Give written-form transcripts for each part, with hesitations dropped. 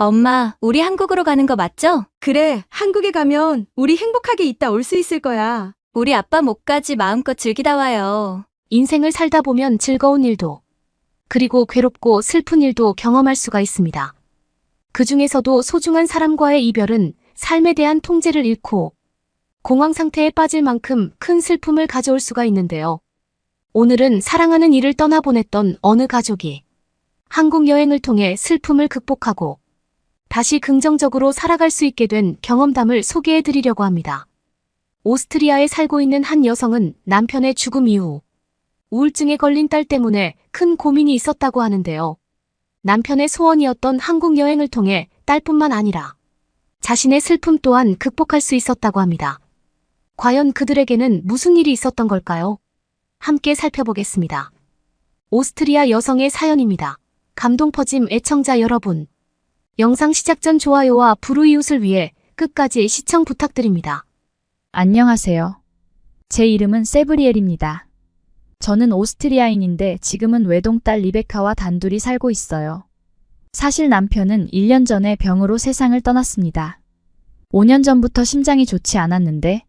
엄마, 우리 한국으로 가는 거 맞죠? 그래, 한국에 가면 우리 행복하게 있다 올 수 있을 거야. 우리 아빠 목까지 마음껏 즐기다 와요. 인생을 살다 보면 즐거운 일도, 그리고 괴롭고 슬픈 일도 경험할 수가 있습니다. 그 중에서도 소중한 사람과의 이별은 삶에 대한 통제를 잃고 공황 상태에 빠질 만큼 큰 슬픔을 가져올 수가 있는데요. 오늘은 사랑하는 이를 떠나보냈던 어느 가족이 한국 여행을 통해 슬픔을 극복하고 다시 긍정적으로 살아갈 수 있게 된 경험담을 소개해 드리려고 합니다. 오스트리아에 살고 있는 한 여성은 남편의 죽음 이후 우울증에 걸린 딸 때문에 큰 고민이 있었다고 하는데요. 남편의 소원이었던 한국 여행을 통해 딸뿐만 아니라 자신의 슬픔 또한 극복할 수 있었다고 합니다. 과연 그들에게는 무슨 일이 있었던 걸까요? 함께 살펴보겠습니다. 오스트리아 여성의 사연입니다. 감동 퍼짐 애청자 여러분. 영상 시작 전 좋아요와 불우이웃을 위해 끝까지 시청 부탁드립니다. 안녕하세요. 제 이름은 세브리엘입니다. 저는 오스트리아인인데 지금은 외동딸 리베카와 단둘이 살고 있어요. 사실 남편은 1년 전에 병으로 세상을 떠났습니다. 5년 전부터 심장이 좋지 않았는데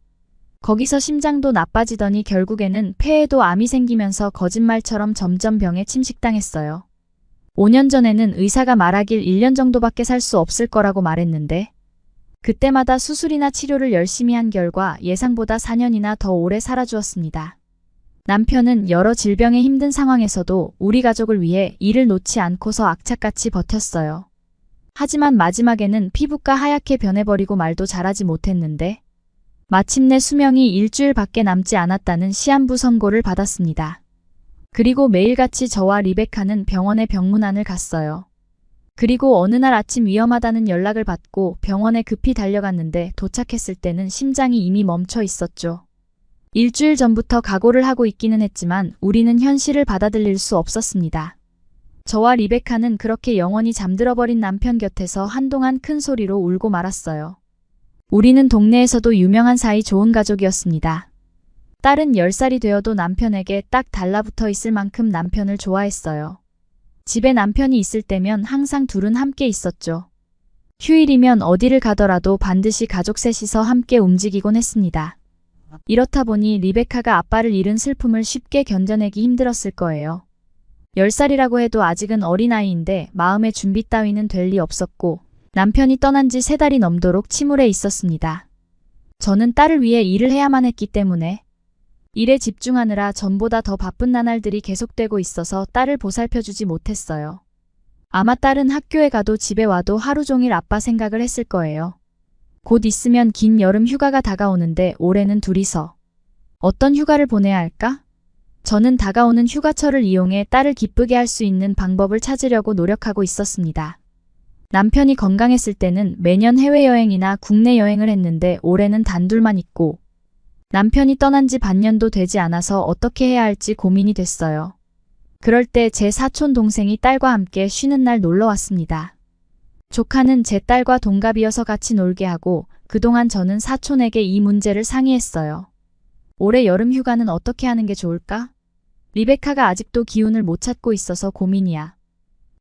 거기서 심장도 나빠지더니 결국에는 폐에도 암이 생기면서 거짓말처럼 점점 병에 침식당했어요. 5년 전에는 의사가 말하길 1년 정도밖에 살 수 없을 거라고 말했는데 그때마다 수술이나 치료를 열심히 한 결과 예상보다 4년이나 더 오래 살아주었습니다. 남편은 여러 질병의 힘든 상황에서도 우리 가족을 위해 일을 놓지 않고서 악착같이 버텼어요. 하지만 마지막에는 피부가 하얗게 변해버리고 말도 잘하지 못했는데 마침내 수명이 일주일밖에 남지 않았다는 시한부 선고를 받았습니다. 그리고 매일같이 저와 리베카는 병원에 병문안을 갔어요. 그리고 어느 날 아침 위험하다는 연락을 받고 병원에 급히 달려갔는데 도착했을 때는 심장이 이미 멈춰 있었죠. 일주일 전부터 각오를 하고 있기는 했지만 우리는 현실을 받아들일 수 없었습니다. 저와 리베카는 그렇게 영원히 잠들어버린 남편 곁에서 한동안 큰 소리로 울고 말았어요. 우리는 동네에서도 유명한 사이 좋은 가족이었습니다. 딸은 10살이 되어도 남편에게 딱 달라붙어 있을 만큼 남편을 좋아했어요. 집에 남편이 있을 때면 항상 둘은 함께 있었죠. 휴일이면 어디를 가더라도 반드시 가족 셋이서 함께 움직이곤 했습니다. 이렇다 보니 리베카가 아빠를 잃은 슬픔을 쉽게 견뎌내기 힘들었을 거예요. 10살이라고 해도 아직은 어린아이인데 마음의 준비 따위는 될 리 없었고 남편이 떠난 지 3달이 넘도록 침울해 있었습니다. 저는 딸을 위해 일을 해야만 했기 때문에 일에 집중하느라 전보다 더 바쁜 나날들이 계속되고 있어서 딸을 보살펴주지 못했어요. 아마 딸은 학교에 가도 집에 와도 하루 종일 아빠 생각을 했을 거예요. 곧 있으면 긴 여름 휴가가 다가오는데 올해는 둘이서 어떤 휴가를 보내야 할까? 저는 다가오는 휴가철을 이용해 딸을 기쁘게 할 수 있는 방법을 찾으려고 노력하고 있었습니다. 남편이 건강했을 때는 매년 해외여행이나 국내 여행을 했는데 올해는 단둘만 있고 남편이 떠난 지 반년도 되지 않아서 어떻게 해야 할지 고민이 됐어요. 그럴 때 제 사촌 동생이 딸과 함께 쉬는 날 놀러 왔습니다. 조카는 제 딸과 동갑이어서 같이 놀게 하고 그동안 저는 사촌에게 이 문제를 상의했어요. 올해 여름 휴가는 어떻게 하는 게 좋을까? 리베카가 아직도 기운을 못 찾고 있어서 고민이야.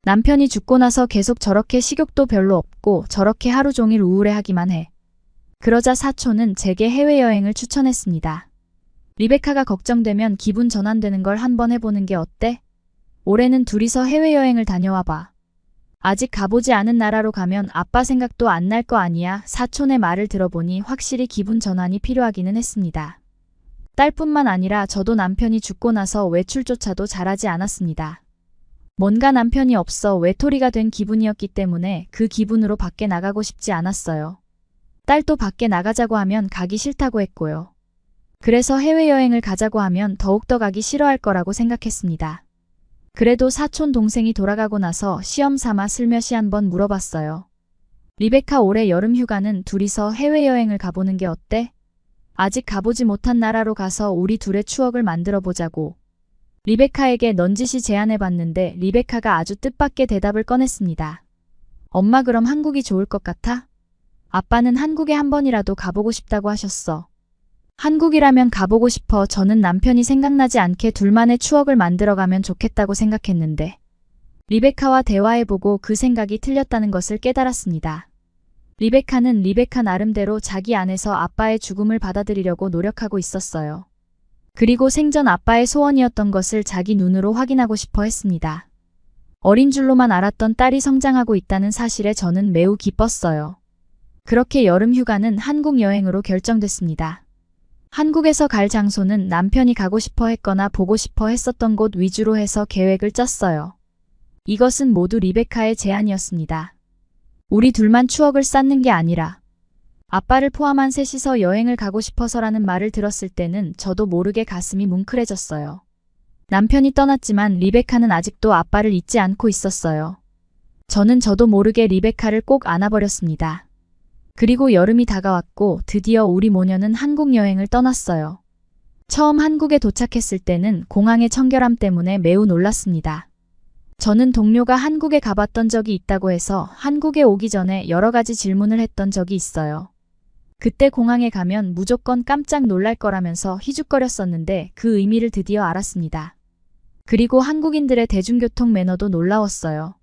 남편이 죽고 나서 계속 저렇게 식욕도 별로 없고 저렇게 하루 종일 우울해하기만 해. 그러자 사촌은 제게 해외여행을 추천했습니다. 리베카가 걱정되면 기분 전환되는 걸 한번 해보는 게 어때? 올해는 둘이서 해외여행을 다녀와봐. 아직 가보지 않은 나라로 가면 아빠 생각도 안 날 거 아니야. 사촌의 말을 들어보니 확실히 기분 전환이 필요하기는 했습니다. 딸뿐만 아니라 저도 남편이 죽고 나서 외출조차도 잘하지 않았습니다. 뭔가 남편이 없어 외톨이가 된 기분이었기 때문에 그 기분으로 밖에 나가고 싶지 않았어요. 딸도 밖에 나가자고 하면 가기 싫다고 했고요. 그래서 해외여행을 가자고 하면 더욱더 가기 싫어할 거라고 생각했습니다. 그래도 사촌 동생이 돌아가고 나서 시험 삼아 슬며시 한번 물어봤어요. 리베카 올해 여름 휴가는 둘이서 해외여행을 가보는 게 어때? 아직 가보지 못한 나라로 가서 우리 둘의 추억을 만들어 보자고. 리베카에게 넌지시 제안해봤는데 리베카가 아주 뜻밖의 대답을 꺼냈습니다. 엄마 그럼 한국이 좋을 것 같아? 아빠는 한국에 한 번이라도 가보고 싶다고 하셨어. 한국이라면 가보고 싶어. 저는 남편이 생각나지 않게 둘만의 추억을 만들어가면 좋겠다고 생각했는데 리베카와 대화해보고 그 생각이 틀렸다는 것을 깨달았습니다. 리베카는 리베카 나름대로 자기 안에서 아빠의 죽음을 받아들이려고 노력하고 있었어요. 그리고 생전 아빠의 소원이었던 것을 자기 눈으로 확인하고 싶어 했습니다. 어린 줄로만 알았던 딸이 성장하고 있다는 사실에 저는 매우 기뻤어요. 그렇게 여름 휴가는 한국 여행으로 결정됐습니다. 한국에서 갈 장소는 남편이 가고 싶어 했거나 보고 싶어 했었던 곳 위주로 해서 계획을 짰어요. 이것은 모두 리베카의 제안이었습니다. 우리 둘만 추억을 쌓는 게 아니라 아빠를 포함한 셋이서 여행을 가고 싶어서라는 말을 들었을 때는 저도 모르게 가슴이 뭉클해졌어요. 남편이 떠났지만 리베카는 아직도 아빠를 잊지 않고 있었어요. 저도 모르게 리베카를 꼭 안아버렸습니다. 그리고 여름이 다가왔고 드디어 우리 모녀는 한국 여행을 떠났어요. 처음 한국에 도착했을 때는 공항의 청결함 때문에 매우 놀랐습니다. 저는 동료가 한국에 가봤던 적이 있다고 해서 한국에 오기 전에 여러 가지 질문을 했던 적이 있어요. 그때 공항에 가면 무조건 깜짝 놀랄 거라면서 희죽거렸었는데 그 의미를 드디어 알았습니다. 그리고 한국인들의 대중교통 매너도 놀라웠어요.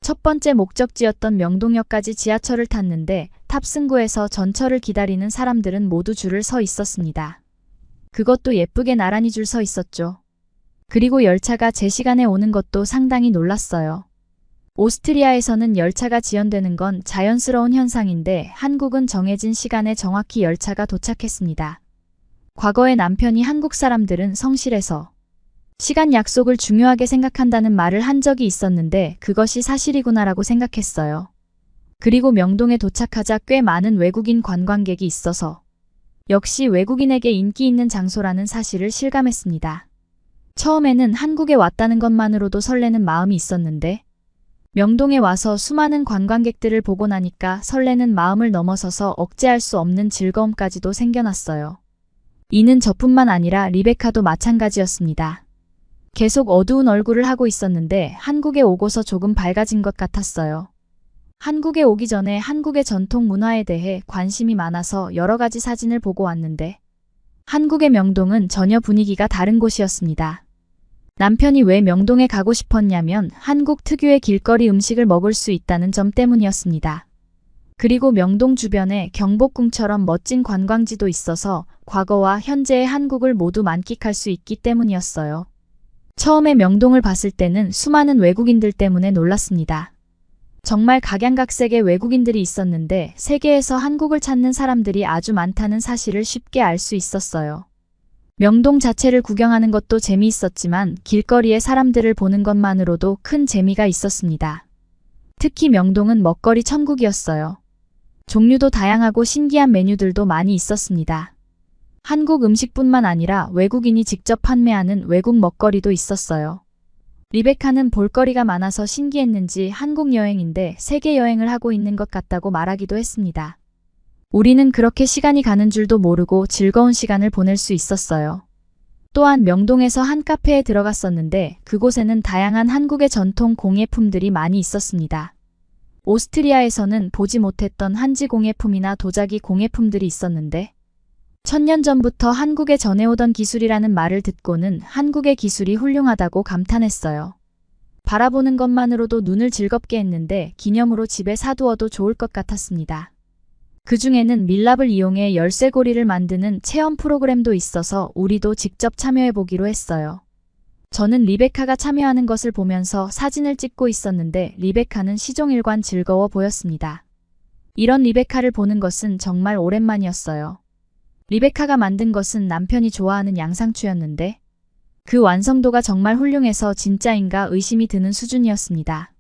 첫 번째 목적지였던 명동역까지 지하철을 탔는데 탑승구에서 전철을 기다리는 사람들은 모두 줄을 서 있었습니다. 그것도 예쁘게 나란히 줄 서 있었죠. 그리고 열차가 제 시간에 오는 것도 상당히 놀랐어요. 오스트리아에서는 열차가 지연되는 건 자연스러운 현상인데 한국은 정해진 시간에 정확히 열차가 도착했습니다. 과거에 남편이 한국 사람들은 성실해서 시간 약속을 중요하게 생각한다는 말을 한 적이 있었는데 그것이 사실이구나라고 생각했어요. 그리고 명동에 도착하자 꽤 많은 외국인 관광객이 있어서 역시 외국인에게 인기 있는 장소라는 사실을 실감했습니다. 처음에는 한국에 왔다는 것만으로도 설레는 마음이 있었는데 명동에 와서 수많은 관광객들을 보고 나니까 설레는 마음을 넘어서서 억제할 수 없는 즐거움까지도 생겨났어요. 이는 저뿐만 아니라 리베카도 마찬가지였습니다. 계속 어두운 얼굴을 하고 있었는데 한국에 오고서 조금 밝아진 것 같았어요. 한국에 오기 전에 한국의 전통 문화에 대해 관심이 많아서 여러 가지 사진을 보고 왔는데 한국의 명동은 전혀 분위기가 다른 곳이었습니다. 남편이 왜 명동에 가고 싶었냐면 한국 특유의 길거리 음식을 먹을 수 있다는 점 때문이었습니다. 그리고 명동 주변에 경복궁처럼 멋진 관광지도 있어서 과거와 현재의 한국을 모두 만끽할 수 있기 때문이었어요. 처음에 명동을 봤을 때는 수많은 외국인들 때문에 놀랐습니다. 정말 각양각색의 외국인들이 있었는데 세계에서 한국을 찾는 사람들이 아주 많다는 사실을 쉽게 알 수 있었어요. 명동 자체를 구경하는 것도 재미있었지만 길거리에 사람들을 보는 것만으로도 큰 재미가 있었습니다. 특히 명동은 먹거리 천국이었어요. 종류도 다양하고 신기한 메뉴들도 많이 있었습니다. 한국 음식뿐만 아니라 외국인이 직접 판매하는 외국 먹거리도 있었어요. 리베카는 볼거리가 많아서 신기했는지 한국 여행인데 세계 여행을 하고 있는 것 같다고 말하기도 했습니다. 우리는 그렇게 시간이 가는 줄도 모르고 즐거운 시간을 보낼 수 있었어요. 또한 명동에서 한 카페에 들어갔었는데 그곳에는 다양한 한국의 전통 공예품들이 많이 있었습니다. 오스트리아에서는 보지 못했던 한지 공예품이나 도자기 공예품들이 있었는데 1000년 전부터 한국에 전해오던 기술이라는 말을 듣고는 한국의 기술이 훌륭하다고 감탄했어요. 바라보는 것만으로도 눈을 즐겁게 했는데 기념으로 집에 사두어도 좋을 것 같았습니다. 그 중에는 밀랍을 이용해 열쇠고리를 만드는 체험 프로그램도 있어서 우리도 직접 참여해보기로 했어요. 저는 리베카가 참여하는 것을 보면서 사진을 찍고 있었는데 리베카는 시종일관 즐거워 보였습니다. 이런 리베카를 보는 것은 정말 오랜만이었어요. 리베카가 만든 것은 남편이 좋아하는 양상추였는데 그 완성도가 정말 훌륭해서 진짜인가 의심이 드는 수준이었습니다.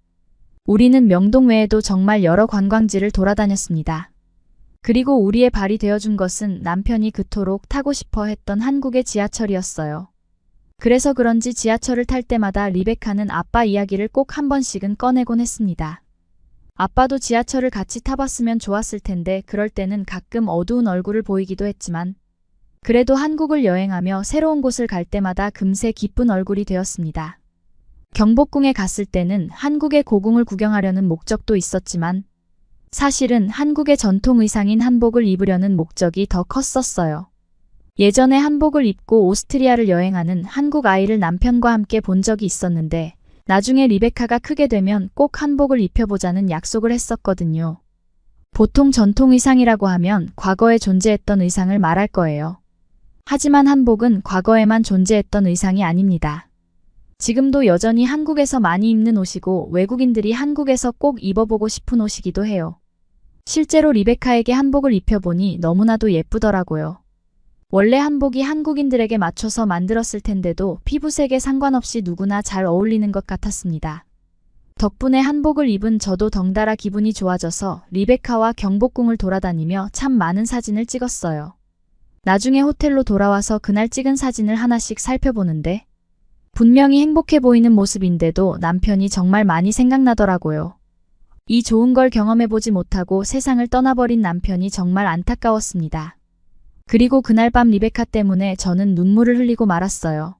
우리는 명동 외에도 정말 여러 관광지를 돌아다녔습니다. 그리고 우리의 발이 되어준 것은 남편이 그토록 타고 싶어 했던 한국의 지하철이었어요. 그래서 그런지 지하철을 탈 때마다 리베카는 아빠 이야기를 꼭 한 번씩은 꺼내곤 했습니다. 아빠도 지하철을 같이 타봤으면 좋았을 텐데 그럴 때는 가끔 어두운 얼굴을 보이기도 했지만 그래도 한국을 여행하며 새로운 곳을 갈 때마다 금세 기쁜 얼굴이 되었습니다. 경복궁에 갔을 때는 한국의 고궁을 구경하려는 목적도 있었지만 사실은 한국의 전통 의상인 한복을 입으려는 목적이 더 컸었어요. 예전에 한복을 입고 오스트리아를 여행하는 한국 아이를 남편과 함께 본 적이 있었는데 나중에 리베카가 크게 되면 꼭 한복을 입혀보자는 약속을 했었거든요. 보통 전통 의상이라고 하면 과거에 존재했던 의상을 말할 거예요. 하지만 한복은 과거에만 존재했던 의상이 아닙니다. 지금도 여전히 한국에서 많이 입는 옷이고 외국인들이 한국에서 꼭 입어보고 싶은 옷이기도 해요. 실제로 리베카에게 한복을 입혀보니 너무나도 예쁘더라고요. 원래 한복이 한국인들에게 맞춰서 만들었을 텐데도 피부색에 상관없이 누구나 잘 어울리는 것 같았습니다. 덕분에 한복을 입은 저도 덩달아 기분이 좋아져서 리베카와 경복궁을 돌아다니며 참 많은 사진을 찍었어요. 나중에 호텔로 돌아와서 그날 찍은 사진을 하나씩 살펴보는데 분명히 행복해 보이는 모습인데도 남편이 정말 많이 생각나더라고요. 이 좋은 걸 경험해보지 못하고 세상을 떠나버린 남편이 정말 안타까웠습니다. 그리고 그날 밤 리베카 때문에 저는 눈물을 흘리고 말았어요.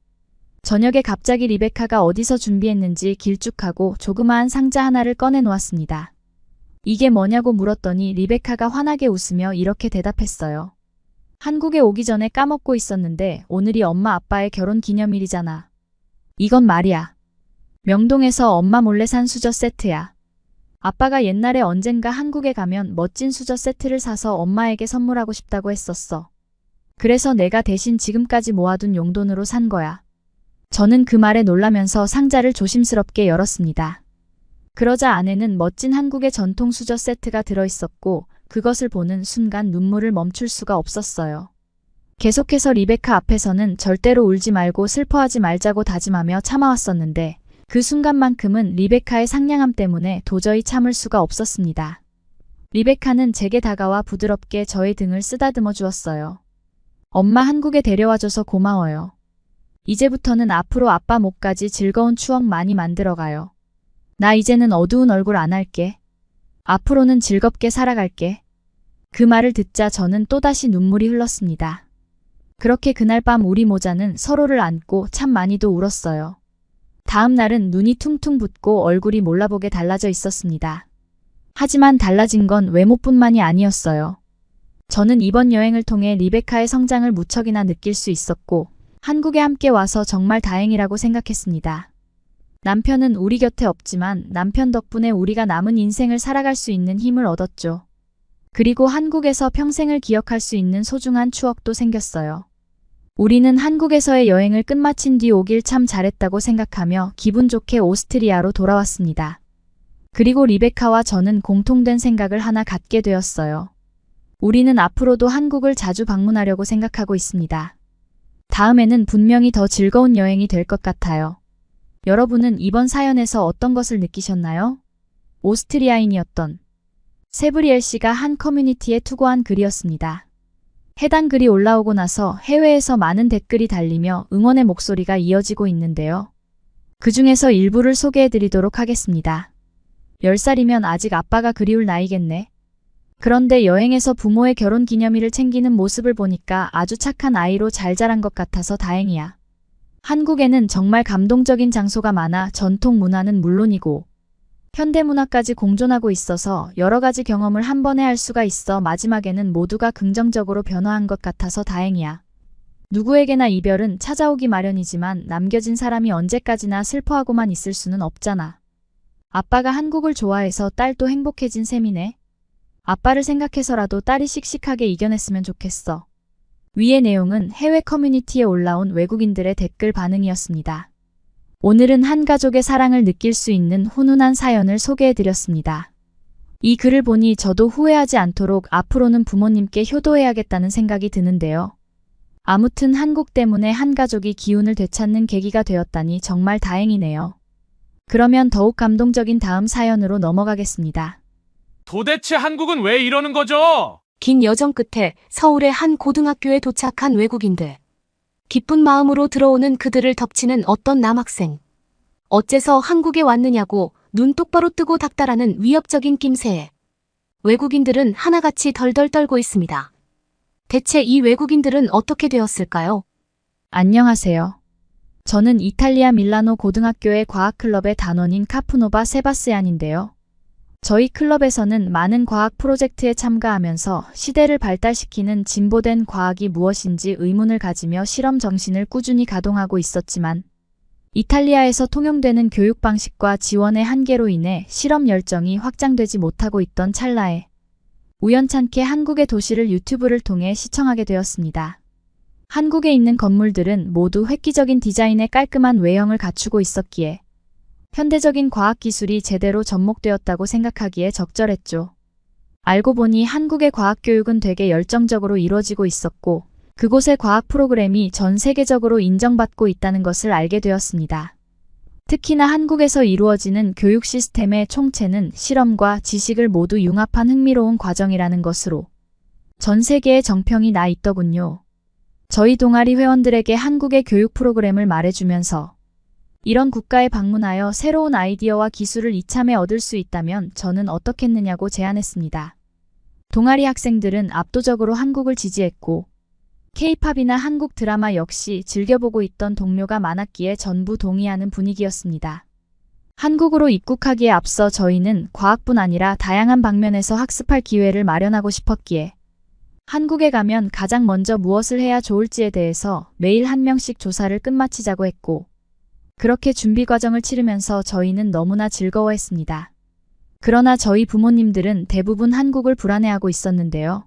저녁에 갑자기 리베카가 어디서 준비했는지 길쭉하고 조그마한 상자 하나를 꺼내 놓았습니다. 이게 뭐냐고 물었더니 리베카가 환하게 웃으며 이렇게 대답했어요. 한국에 오기 전에 까먹고 있었는데 오늘이 엄마 아빠의 결혼 기념일이잖아. 이건 말이야. 명동에서 엄마 몰래 산 수저 세트야. 아빠가 옛날에 언젠가 한국에 가면 멋진 수저 세트를 사서 엄마에게 선물하고 싶다고 했었어. 그래서 내가 대신 지금까지 모아둔 용돈으로 산 거야. 저는 그 말에 놀라면서 상자를 조심스럽게 열었습니다. 그러자 안에는 멋진 한국의 전통 수저 세트가 들어있었고 그것을 보는 순간 눈물을 멈출 수가 없었어요. 계속해서 리베카 앞에서는 절대로 울지 말고 슬퍼하지 말자고 다짐하며 참아왔었는데 그 순간만큼은 리베카의 상냥함 때문에 도저히 참을 수가 없었습니다. 리베카는 제게 다가와 부드럽게 저의 등을 쓰다듬어 주었어요. 엄마 한국에 데려와줘서 고마워요. 이제부터는 앞으로 아빠 목까지 즐거운 추억 많이 만들어가요. 나 이제는 어두운 얼굴 안 할게. 앞으로는 즐겁게 살아갈게. 그 말을 듣자 저는 또다시 눈물이 흘렀습니다. 그렇게 그날 밤 우리 모자는 서로를 안고 참 많이도 울었어요. 다음 날은 눈이 퉁퉁 붓고 얼굴이 몰라보게 달라져 있었습니다. 하지만 달라진 건 외모뿐만이 아니었어요. 저는 이번 여행을 통해 리베카의 성장을 무척이나 느낄 수 있었고 한국에 함께 와서 정말 다행이라고 생각했습니다. 남편은 우리 곁에 없지만 남편 덕분에 우리가 남은 인생을 살아갈 수 있는 힘을 얻었죠. 그리고 한국에서 평생을 기억할 수 있는 소중한 추억도 생겼어요. 우리는 한국에서의 여행을 끝마친 뒤 오길 참 잘했다고 생각하며 기분 좋게 오스트리아로 돌아왔습니다. 그리고 리베카와 저는 공통된 생각을 하나 갖게 되었어요. 우리는 앞으로도 한국을 자주 방문하려고 생각하고 있습니다. 다음에는 분명히 더 즐거운 여행이 될 것 같아요. 여러분은 이번 사연에서 어떤 것을 느끼셨나요? 오스트리아인이었던 세브리엘 씨가 한 커뮤니티에 투고한 글이었습니다. 해당 글이 올라오고 나서 해외에서 많은 댓글이 달리며 응원의 목소리가 이어지고 있는데요. 그 중에서 일부를 소개해드리도록 하겠습니다. 10살이면 아직 아빠가 그리울 나이겠네. 그런데 여행에서 부모의 결혼 기념일을 챙기는 모습을 보니까 아주 착한 아이로 잘 자란 것 같아서 다행이야. 한국에는 정말 감동적인 장소가 많아 전통 문화는 물론이고 현대문화까지 공존하고 있어서 여러 가지 경험을 한 번에 할 수가 있어 마지막에는 모두가 긍정적으로 변화한 것 같아서 다행이야. 누구에게나 이별은 찾아오기 마련이지만 남겨진 사람이 언제까지나 슬퍼하고만 있을 수는 없잖아. 아빠가 한국을 좋아해서 딸도 행복해진 셈이네. 아빠를 생각해서라도 딸이 씩씩하게 이겨냈으면 좋겠어. 위의 내용은 해외 커뮤니티에 올라온 외국인들의 댓글 반응이었습니다. 오늘은 한 가족의 사랑을 느낄 수 있는 훈훈한 사연을 소개해드렸습니다. 이 글을 보니 저도 후회하지 않도록 앞으로는 부모님께 효도해야겠다는 생각이 드는데요. 아무튼 한국 때문에 한 가족이 기운을 되찾는 계기가 되었다니 정말 다행이네요. 그러면 더욱 감동적인 다음 사연으로 넘어가겠습니다. 도대체 한국은 왜 이러는 거죠? 긴 여정 끝에 서울의 한 고등학교에 도착한 외국인들. 기쁜 마음으로 들어오는 그들을 덮치는 어떤 남학생. 어째서 한국에 왔느냐고 눈 똑바로 뜨고 닥달하는 위협적인 낌새. 외국인들은 하나같이 덜덜 떨고 있습니다. 대체 이 외국인들은 어떻게 되었을까요? 안녕하세요. 저는 이탈리아 밀라노 고등학교의 과학클럽의 단원인 카프노바 세바스얀인데요. 저희 클럽에서는 많은 과학 프로젝트에 참가하면서 시대를 발달시키는 진보된 과학이 무엇인지 의문을 가지며 실험 정신을 꾸준히 가동하고 있었지만 이탈리아에서 통용되는 교육 방식과 지원의 한계로 인해 실험 열정이 확장되지 못하고 있던 찰나에 우연찮게 한국의 도시를 유튜브를 통해 시청하게 되었습니다. 한국에 있는 건물들은 모두 획기적인 디자인의 깔끔한 외형을 갖추고 있었기에 현대적인 과학기술이 제대로 접목되었다고 생각하기에 적절했죠. 알고 보니 한국의 과학교육은 되게 열정적으로 이루어지고 있었고 그곳의 과학 프로그램이 전 세계적으로 인정받고 있다는 것을 알게 되었습니다. 특히나 한국에서 이루어지는 교육 시스템의 총체는 실험과 지식을 모두 융합한 흥미로운 과정이라는 것으로 전 세계에 정평이 나 있더군요. 저희 동아리 회원들에게 한국의 교육 프로그램을 말해주면서 이런 국가에 방문하여 새로운 아이디어와 기술을 이참에 얻을 수 있다면 저는 어떻겠느냐고 제안했습니다. 동아리 학생들은 압도적으로 한국을 지지했고 K-팝이나 한국 드라마 역시 즐겨보고 있던 동료가 많았기에 전부 동의하는 분위기였습니다. 한국으로 입국하기에 앞서 저희는 과학뿐 아니라 다양한 방면에서 학습할 기회를 마련하고 싶었기에 한국에 가면 가장 먼저 무엇을 해야 좋을지에 대해서 매일 한 명씩 조사를 끝마치자고 했고 그렇게 준비 과정을 치르면서 저희는 너무나 즐거워했습니다. 그러나 저희 부모님들은 대부분 한국을 불안해하고 있었는데요.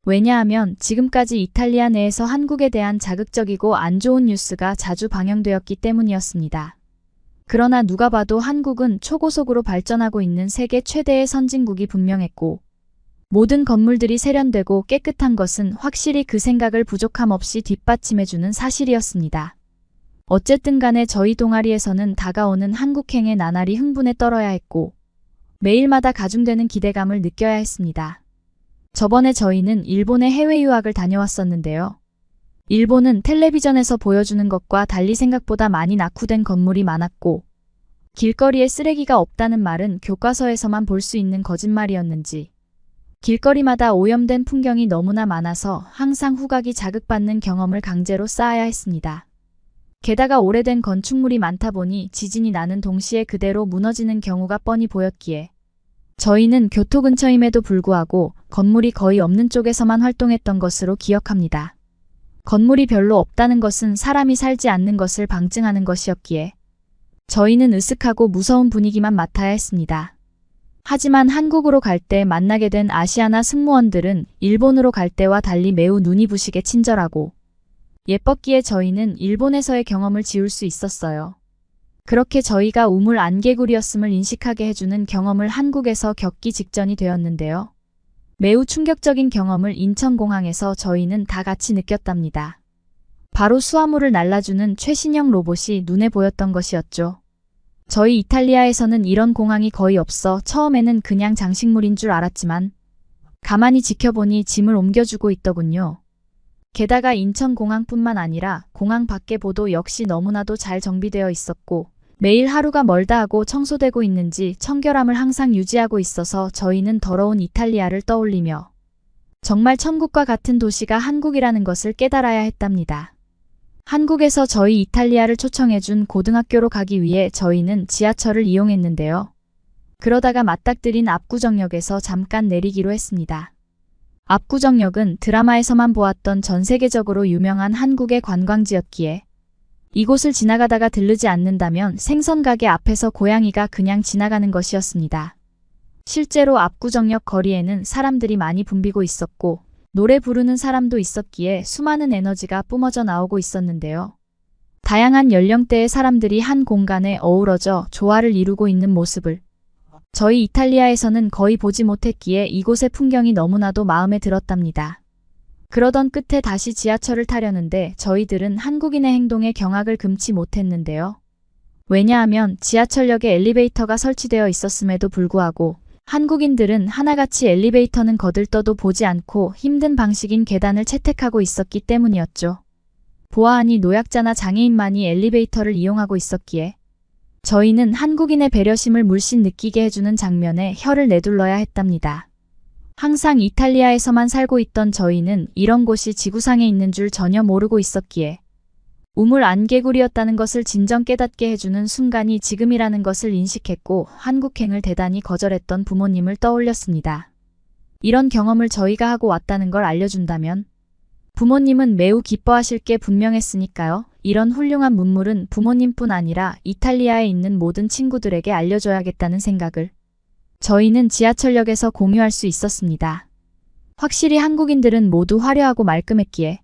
왜냐하면 지금까지 이탈리아 내에서 한국에 대한 자극적이고 안 좋은 뉴스가 자주 방영되었기 때문이었습니다. 그러나 누가 봐도 한국은 초고속으로 발전하고 있는 세계 최대의 선진국이 분명했고 모든 건물들이 세련되고 깨끗한 것은 확실히 그 생각을 부족함 없이 뒷받침해주는 사실이었습니다. 어쨌든 간에 저희 동아리에서는 다가오는 한국행에 나날이 흥분에 떨어야 했고 매일마다 가중되는 기대감을 느껴야 했습니다. 저번에 저희는 일본에 해외 유학을 다녀왔었는데요. 일본은 텔레비전에서 보여주는 것과 달리 생각보다 많이 낙후된 건물이 많았고 길거리에 쓰레기가 없다는 말은 교과서에서만 볼 수 있는 거짓말이었는지 길거리마다 오염된 풍경이 너무나 많아서 항상 후각이 자극받는 경험을 강제로 쌓아야 했습니다. 게다가 오래된 건축물이 많다 보니 지진이 나는 동시에 그대로 무너지는 경우가 뻔히 보였기에 저희는 교토 근처임에도 불구하고 건물이 거의 없는 쪽에서만 활동했던 것으로 기억합니다. 건물이 별로 없다는 것은 사람이 살지 않는 것을 방증하는 것이었기에 저희는 으슥하고 무서운 분위기만 맡아야 했습니다. 하지만 한국으로 갈 때 만나게 된 아시아나 승무원들은 일본으로 갈 때와 달리 매우 눈이 부시게 친절하고 예뻤기에 저희는 일본에서의 경험을 지울 수 있었어요. 그렇게 저희가 우물 안개구리였음을 인식하게 해주는 경험을 한국에서 겪기 직전이 되었는데요. 매우 충격적인 경험을 인천공항에서 저희는 다 같이 느꼈답니다. 바로 수화물을 날라주는 최신형 로봇이 눈에 보였던 것이었죠. 저희 이탈리아에서는 이런 공항이 거의 없어 처음에는 그냥 장식물인 줄 알았지만 가만히 지켜보니 짐을 옮겨주고 있더군요. 게다가 인천공항뿐만 아니라 공항 밖의 보도 역시 너무나도 잘 정비되어 있었고 매일 하루가 멀다 하고 청소되고 있는지 청결함을 항상 유지하고 있어서 저희는 더러운 이탈리아를 떠올리며 정말 천국과 같은 도시가 한국이라는 것을 깨달아야 했답니다. 한국에서 저희 이탈리아를 초청해준 고등학교로 가기 위해 저희는 지하철을 이용했는데요. 그러다가 맞닥뜨린 압구정역에서 잠깐 내리기로 했습니다. 압구정역은 드라마에서만 보았던 전 세계적으로 유명한 한국의 관광지였기에 이곳을 지나가다가 들르지 않는다면 생선 가게 앞에서 고양이가 그냥 지나가는 것이었습니다. 실제로 압구정역 거리에는 사람들이 많이 붐비고 있었고 노래 부르는 사람도 있었기에 수많은 에너지가 뿜어져 나오고 있었는데요. 다양한 연령대의 사람들이 한 공간에 어우러져 조화를 이루고 있는 모습을 저희 이탈리아에서는 거의 보지 못했기에 이곳의 풍경이 너무나도 마음에 들었답니다. 그러던 끝에 다시 지하철을 타려는데 저희들은 한국인의 행동에 경악을 금치 못했는데요. 왜냐하면 지하철역에 엘리베이터가 설치되어 있었음에도 불구하고 한국인들은 하나같이 엘리베이터는 거들떠도 보지 않고 힘든 방식인 계단을 채택하고 있었기 때문이었죠. 보아하니 노약자나 장애인만이 엘리베이터를 이용하고 있었기에 저희는 한국인의 배려심을 물씬 느끼게 해주는 장면에 혀를 내둘러야 했답니다. 항상 이탈리아에서만 살고 있던 저희는 이런 곳이 지구상에 있는 줄 전혀 모르고 있었기에 우물 안개구리였다는 것을 진정 깨닫게 해주는 순간이 지금이라는 것을 인식했고 한국행을 대단히 거절했던 부모님을 떠올렸습니다. 이런 경험을 저희가 하고 왔다는 걸 알려준다면 부모님은 매우 기뻐하실 게 분명했으니까요. 이런 훌륭한 문물은 부모님뿐 아니라 이탈리아에 있는 모든 친구들에게 알려줘야겠다는 생각을 저희는 지하철역에서 공유할 수 있었습니다. 확실히 한국인들은 모두 화려하고 말끔했기에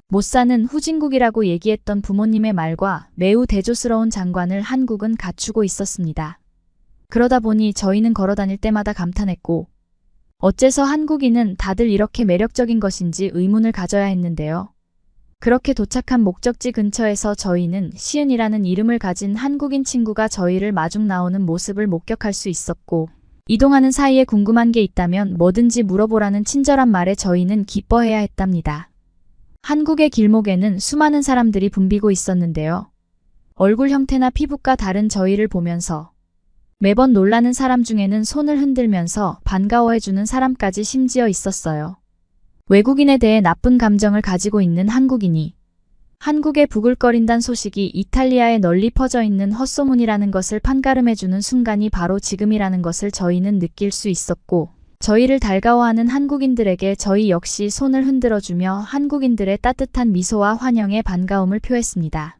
못 사는 후진국이라고 얘기했던 부모님의 말과 매우 대조스러운 장관을 한국은 갖추고 있었습니다. 그러다 보니 저희는 걸어 다닐 때마다 감탄했고 어째서 한국인은 다들 이렇게 매력적인 것인지 의문을 가져야 했는데요. 그렇게 도착한 목적지 근처에서 저희는 시은이라는 이름을 가진 한국인 친구가 저희를 마중 나오는 모습을 목격할 수 있었고 이동하는 사이에 궁금한 게 있다면 뭐든지 물어보라는 친절한 말에 저희는 기뻐해야 했답니다. 한국의 길목에는 수많은 사람들이 붐비고 있었는데요. 얼굴 형태나 피부가 다른 저희를 보면서 매번 놀라는 사람 중에는 손을 흔들면서 반가워해주는 사람까지 심지어 있었어요. 외국인에 대해 나쁜 감정을 가지고 있는 한국인이 한국에 부글거린다는 소식이 이탈리아에 널리 퍼져 있는 헛소문이라는 것을 판가름해주는 순간이 바로 지금이라는 것을 저희는 느낄 수 있었고 저희를 달가워하는 한국인들에게 저희 역시 손을 흔들어주며 한국인들의 따뜻한 미소와 환영의 반가움을 표했습니다.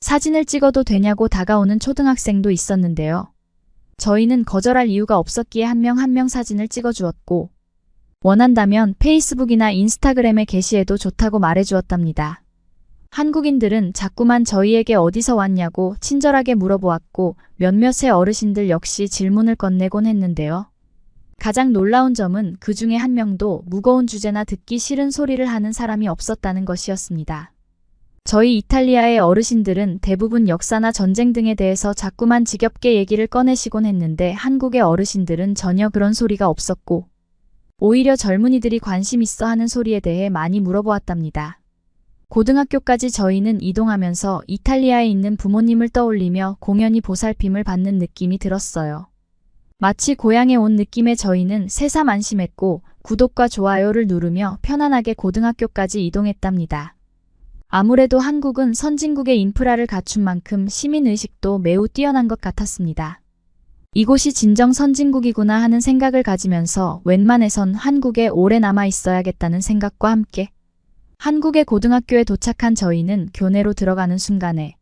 사진을 찍어도 되냐고 다가오는 초등학생도 있었는데요. 저희는 거절할 이유가 없었기에 한 명 한 명 사진을 찍어주었고 원한다면 페이스북이나 인스타그램에 게시해도 좋다고 말해주었답니다. 한국인들은 자꾸만 저희에게 어디서 왔냐고 친절하게 물어보았고 몇몇의 어르신들 역시 질문을 건네곤 했는데요. 가장 놀라운 점은 그 중에 한 명도 무거운 주제나 듣기 싫은 소리를 하는 사람이 없었다는 것이었습니다. 저희 이탈리아의 어르신들은 대부분 역사나 전쟁 등에 대해서 자꾸만 지겹게 얘기를 꺼내시곤 했는데 한국의 어르신들은 전혀 그런 소리가 없었고 오히려 젊은이들이 관심 있어 하는 소리에 대해 많이 물어보았답니다. 고등학교까지 저희는 이동하면서 이탈리아에 있는 부모님을 떠올리며 공연히 보살핌을 받는 느낌이 들었어요. 마치 고향에 온 느낌의 저희는 새삼 안심했고 구독과 좋아요를 누르며 편안하게 고등학교까지 이동했답니다. 아무래도 한국은 선진국의 인프라를 갖춘 만큼 시민의식도 매우 뛰어난 것 같았습니다. 이곳이 진정 선진국이구나 하는 생각을 가지면서 웬만해선 한국에 오래 남아 있어야겠다는 생각과 함께 한국의 고등학교에 도착한 저희는 교내로 들어가는 순간에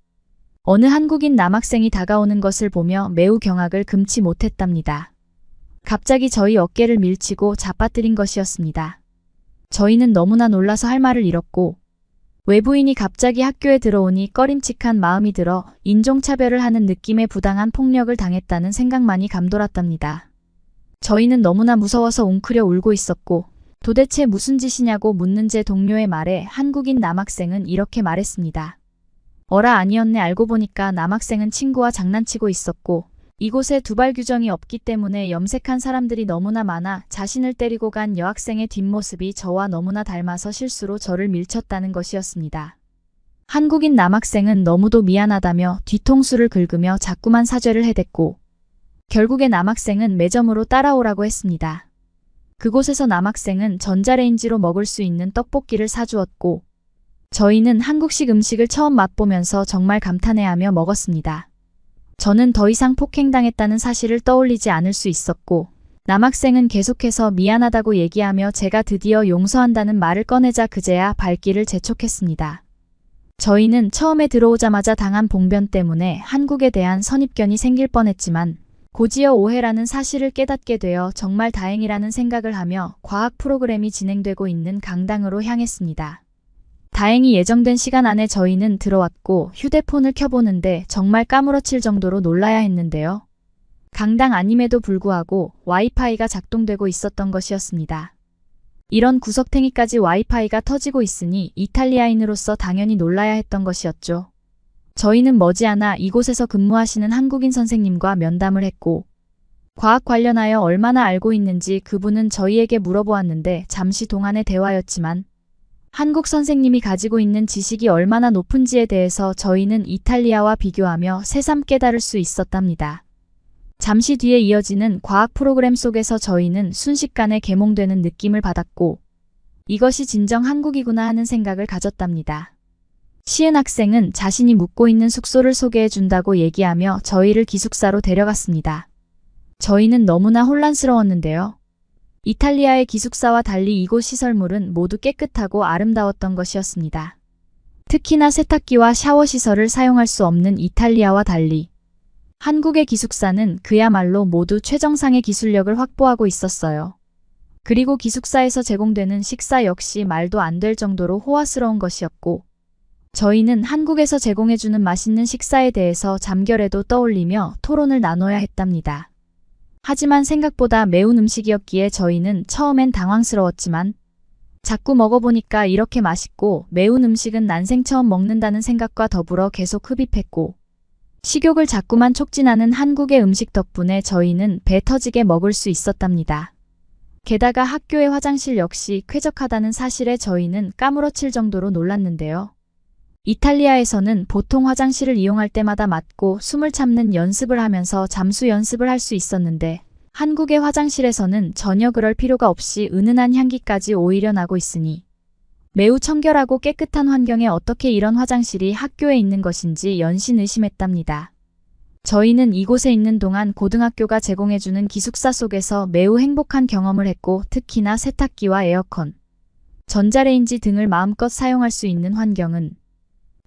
어느 한국인 남학생이 다가오는 것을 보며 매우 경악을 금치 못했답니다. 갑자기 저희 어깨를 밀치고 잡아뜨린 것이었습니다. 저희는 너무나 놀라서 할 말을 잃었고 외부인이 갑자기 학교에 들어오니 꺼림칙한 마음이 들어 인종차별을 하는 느낌의 부당한 폭력을 당했다는 생각만이 감돌았답니다. 저희는 너무나 무서워서 웅크려 울고 있었고 도대체 무슨 짓이냐고 묻는 제 동료의 말에 한국인 남학생은 이렇게 말했습니다. 어라 아니었네. 알고 보니까 남학생은 친구와 장난치고 있었고 이곳에 두발 규정이 없기 때문에 염색한 사람들이 너무나 많아 자신을 때리고 간 여학생의 뒷모습이 저와 너무나 닮아서 실수로 저를 밀쳤다는 것이었습니다. 한국인 남학생은 너무도 미안하다며 뒤통수를 긁으며 자꾸만 사죄를 해댔고 결국에 남학생은 매점으로 따라오라고 했습니다. 그곳에서 남학생은 전자레인지로 먹을 수 있는 떡볶이를 사주었고 저희는 한국식 음식을 처음 맛보면서 정말 감탄해하며 먹었습니다. 저는 더 이상 폭행당했다는 사실을 떠올리지 않을 수 있었고 남학생은 계속해서 미안하다고 얘기하며 제가 드디어 용서한다는 말을 꺼내자 그제야 발길을 재촉했습니다. 저희는 처음에 들어오자마자 당한 봉변 때문에 한국에 대한 선입견이 생길 뻔했지만 고지어 오해라는 사실을 깨닫게 되어 정말 다행이라는 생각을 하며 과학 프로그램이 진행되고 있는 강당으로 향했습니다. 다행히 예정된 시간 안에 저희는 들어왔고 휴대폰을 켜보는데 정말 까무러칠 정도로 놀라야 했는데요. 강당 아님에도 불구하고 와이파이가 작동되고 있었던 것이었습니다. 이런 구석탱이까지 와이파이가 터지고 있으니 이탈리아인으로서 당연히 놀라야 했던 것이었죠. 저희는 머지않아 이곳에서 근무하시는 한국인 선생님과 면담을 했고 과학 관련하여 얼마나 알고 있는지 그분은 저희에게 물어보았는데 잠시 동안의 대화였지만 한국 선생님이 가지고 있는 지식이 얼마나 높은지에 대해서 저희는 이탈리아와 비교하며 새삼 깨달을 수 있었답니다. 잠시 뒤에 이어지는 과학 프로그램 속에서 저희는 순식간에 계몽되는 느낌을 받았고 이것이 진정 한국이구나 하는 생각을 가졌답니다. 시은 학생은 자신이 묵고 있는 숙소를 소개해 준다고 얘기하며 저희를 기숙사로 데려갔습니다. 저희는 너무나 혼란스러웠는데요. 이탈리아의 기숙사와 달리 이곳 시설물은 모두 깨끗하고 아름다웠던 것이었습니다. 특히나 세탁기와 샤워 시설을 사용할 수 없는 이탈리아와 달리 한국의 기숙사는 그야말로 모두 최정상의 기술력을 확보하고 있었어요. 그리고 기숙사에서 제공되는 식사 역시 말도 안 될 정도로 호화스러운 것이었고, 저희는 한국에서 제공해주는 맛있는 식사에 대해서 잠결에도 떠올리며 토론을 나눠야 했답니다. 하지만 생각보다 매운 음식이었기에 저희는 처음엔 당황스러웠지만 자꾸 먹어보니까 이렇게 맛있고 매운 음식은 난생 처음 먹는다는 생각과 더불어 계속 흡입했고, 식욕을 자꾸만 촉진하는 한국의 음식 덕분에 저희는 배 터지게 먹을 수 있었답니다. 게다가 학교의 화장실 역시 쾌적하다는 사실에 저희는 까무러칠 정도로 놀랐는데요. 이탈리아에서는 보통 화장실을 이용할 때마다 맞고 숨을 참는 연습을 하면서 잠수 연습을 할 수 있었는데, 한국의 화장실에서는 전혀 그럴 필요가 없이 은은한 향기까지 오히려 나고 있으니 매우 청결하고 깨끗한 환경에 어떻게 이런 화장실이 학교에 있는 것인지 연신 의심했답니다. 저희는 이곳에 있는 동안 고등학교가 제공해주는 기숙사 속에서 매우 행복한 경험을 했고, 특히나 세탁기와 에어컨, 전자레인지 등을 마음껏 사용할 수 있는 환경은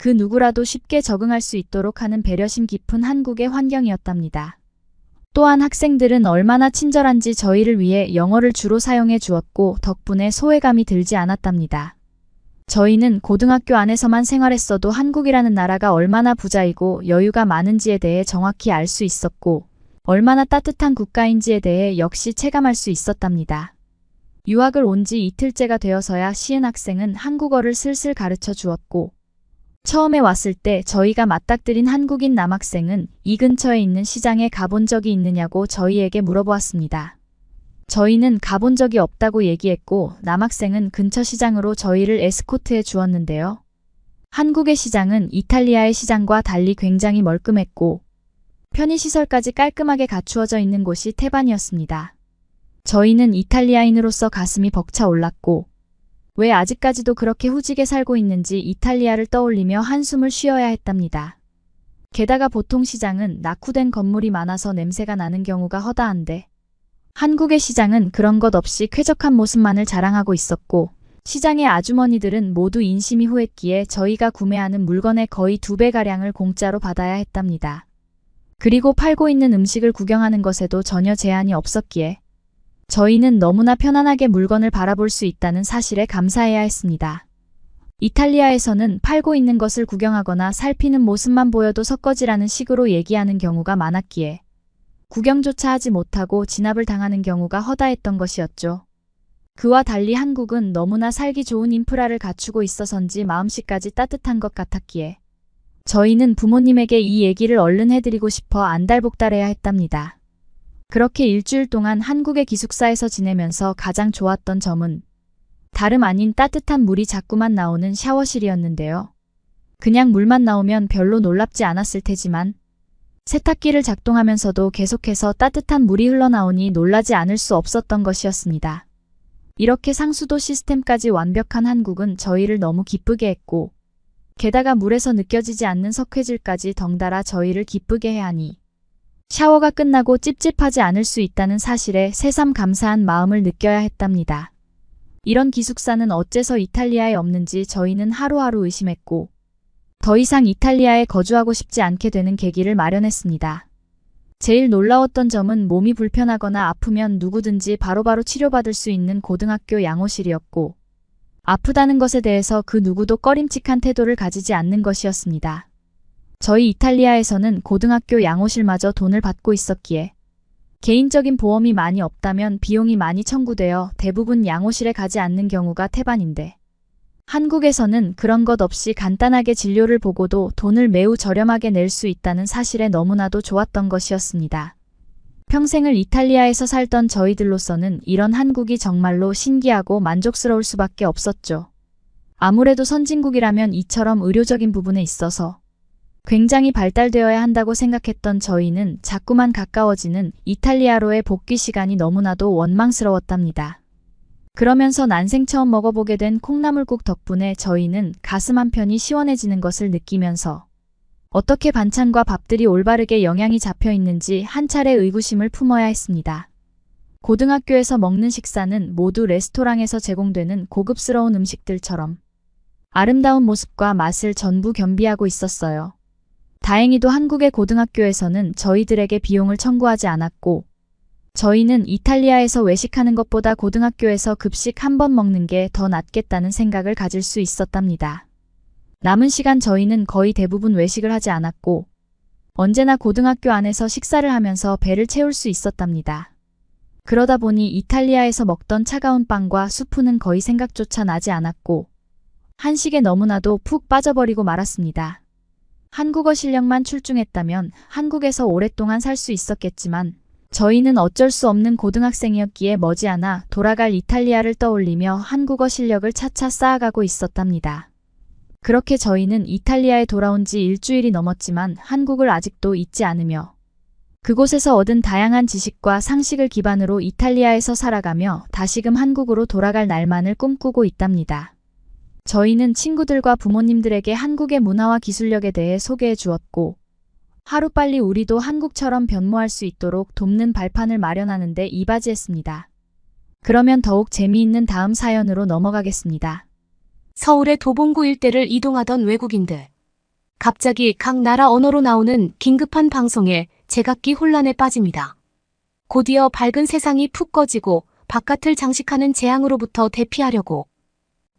그 누구라도 쉽게 적응할 수 있도록 하는 배려심 깊은 한국의 환경이었답니다. 또한 학생들은 얼마나 친절한지 저희를 위해 영어를 주로 사용해 주었고, 덕분에 소외감이 들지 않았답니다. 저희는 고등학교 안에서만 생활했어도 한국이라는 나라가 얼마나 부자이고 여유가 많은지에 대해 정확히 알 수 있었고, 얼마나 따뜻한 국가인지에 대해 역시 체감할 수 있었답니다. 유학을 온 지 이틀째가 되어서야 시은 학생은 한국어를 슬슬 가르쳐 주었고, 처음에 왔을 때 저희가 맞닥뜨린 한국인 남학생은 이 근처에 있는 시장에 가본 적이 있느냐고 저희에게 물어보았습니다. 저희는 가본 적이 없다고 얘기했고, 남학생은 근처 시장으로 저희를 에스코트해 주었는데요. 한국의 시장은 이탈리아의 시장과 달리 굉장히 멀끔했고, 편의시설까지 깔끔하게 갖추어져 있는 곳이 태반이었습니다. 저희는 이탈리아인으로서 가슴이 벅차 올랐고, 왜 아직까지도 그렇게 후지게 살고 있는지 이탈리아를 떠올리며 한숨을 쉬어야 했답니다. 게다가 보통 시장은 낙후된 건물이 많아서 냄새가 나는 경우가 허다한데, 한국의 시장은 그런 것 없이 쾌적한 모습만을 자랑하고 있었고, 시장의 아주머니들은 모두 인심이 후했기에 저희가 구매하는 물건의 거의 2배가량을 공짜로 받아야 했답니다. 그리고 팔고 있는 음식을 구경하는 것에도 전혀 제한이 없었기에 저희는 너무나 편안하게 물건을 바라볼 수 있다는 사실에 감사해야 했습니다. 이탈리아에서는 팔고 있는 것을 구경하거나 살피는 모습만 보여도 석거지라는 식으로 얘기하는 경우가 많았기에 구경조차 하지 못하고 진압을 당하는 경우가 허다했던 것이었죠. 그와 달리 한국은 너무나 살기 좋은 인프라를 갖추고 있어서인지 마음씨까지 따뜻한 것 같았기에 저희는 부모님에게 이 얘기를 얼른 해드리고 싶어 안달복달해야 했답니다. 그렇게 일주일 동안 한국의 기숙사에서 지내면서 가장 좋았던 점은 다름 아닌 따뜻한 물이 자꾸만 나오는 샤워실이었는데요. 그냥 물만 나오면 별로 놀랍지 않았을 테지만 세탁기를 작동하면서도 계속해서 따뜻한 물이 흘러나오니 놀라지 않을 수 없었던 것이었습니다. 이렇게 상수도 시스템까지 완벽한 한국은 저희를 너무 기쁘게 했고, 게다가 물에서 느껴지지 않는 석회질까지 덩달아 저희를 기쁘게 해하니 샤워가 끝나고 찝찝하지 않을 수 있다는 사실에 새삼 감사한 마음을 느껴야 했답니다. 이런 기숙사는 어째서 이탈리아에 없는지 저희는 하루하루 의심했고, 더 이상 이탈리아에 거주하고 싶지 않게 되는 계기를 마련했습니다. 제일 놀라웠던 점은 몸이 불편하거나 아프면 누구든지 바로바로 치료받을 수 있는 고등학교 양호실이었고, 아프다는 것에 대해서 그 누구도 꺼림칙한 태도를 가지지 않는 것이었습니다. 저희 이탈리아에서는 고등학교 양호실마저 돈을 받고 있었기에 개인적인 보험이 많이 없다면 비용이 많이 청구되어 대부분 양호실에 가지 않는 경우가 태반인데, 한국에서는 그런 것 없이 간단하게 진료를 보고도 돈을 매우 저렴하게 낼 수 있다는 사실에 너무나도 좋았던 것이었습니다. 평생을 이탈리아에서 살던 저희들로서는 이런 한국이 정말로 신기하고 만족스러울 수밖에 없었죠. 아무래도 선진국이라면 이처럼 의료적인 부분에 있어서 굉장히 발달되어야 한다고 생각했던 저희는 자꾸만 가까워지는 이탈리아로의 복귀 시간이 너무나도 원망스러웠답니다. 그러면서 난생 처음 먹어보게 된 콩나물국 덕분에 저희는 가슴 한편이 시원해지는 것을 느끼면서 어떻게 반찬과 밥들이 올바르게 영양이 잡혀 있는지 한 차례 의구심을 품어야 했습니다. 고등학교에서 먹는 식사는 모두 레스토랑에서 제공되는 고급스러운 음식들처럼 아름다운 모습과 맛을 전부 겸비하고 있었어요. 다행히도 한국의 고등학교에서는 저희들에게 비용을 청구하지 않았고, 저희는 이탈리아에서 외식하는 것보다 고등학교에서 급식 한 번 먹는 게 더 낫겠다는 생각을 가질 수 있었답니다. 남은 시간 저희는 거의 대부분 외식을 하지 않았고, 언제나 고등학교 안에서 식사를 하면서 배를 채울 수 있었답니다. 그러다 보니 이탈리아에서 먹던 차가운 빵과 수프는 거의 생각조차 나지 않았고, 한식에 너무나도 푹 빠져버리고 말았습니다. 한국어 실력만 출중했다면 한국에서 오랫동안 살 수 있었겠지만, 저희는 어쩔 수 없는 고등학생이었기에 머지않아 돌아갈 이탈리아를 떠올리며 한국어 실력을 차차 쌓아가고 있었답니다. 그렇게 저희는 이탈리아에 돌아온 지 일주일이 넘었지만 한국을 아직도 잊지 않으며 그곳에서 얻은 다양한 지식과 상식을 기반으로 이탈리아에서 살아가며 다시금 한국으로 돌아갈 날만을 꿈꾸고 있답니다. 저희는 친구들과 부모님들에게 한국의 문화와 기술력에 대해 소개해 주었고, 하루빨리 우리도 한국처럼 변모할 수 있도록 돕는 발판을 마련하는 데 이바지했습니다. 그러면 더욱 재미있는 다음 사연으로 넘어가겠습니다. 서울의 도봉구 일대를 이동하던 외국인들. 갑자기 각 나라 언어로 나오는 긴급한 방송에 제각기 혼란에 빠집니다. 곧이어 밝은 세상이 푹 꺼지고 바깥을 장식하는 재앙으로부터 대피하려고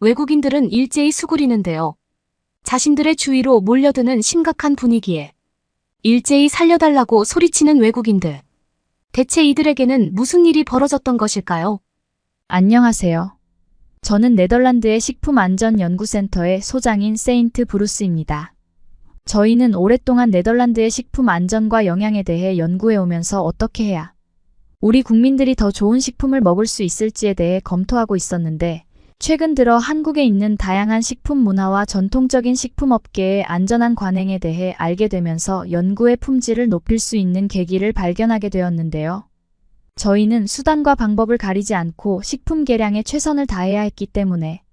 외국인들은 일제히 수구리는데요. 자신들의 주위로 몰려드는 심각한 분위기에 일제히 살려달라고 소리치는 외국인들. 대체 이들에게는 무슨 일이 벌어졌던 것일까요? 안녕하세요. 저는 네덜란드의 식품안전연구센터의 소장인 세인트 브루스입니다. 저희는 오랫동안 네덜란드의 식품 안전과 영양에 대해 연구해오면서 어떻게 해야 우리 국민들이 더 좋은 식품을 먹을 수 있을지에 대해 검토하고 있었는데, 최근 들어 한국에 있는 다양한 식품 문화와 전통적인 식품업계의 안전한 관행에 대해 알게 되면서 연구의 품질을 높일 수 있는 계기를 발견하게 되었는데요. 저희는 수단과 방법을 가리지 않고 식품 개량에 최선을 다해야 했기 때문에,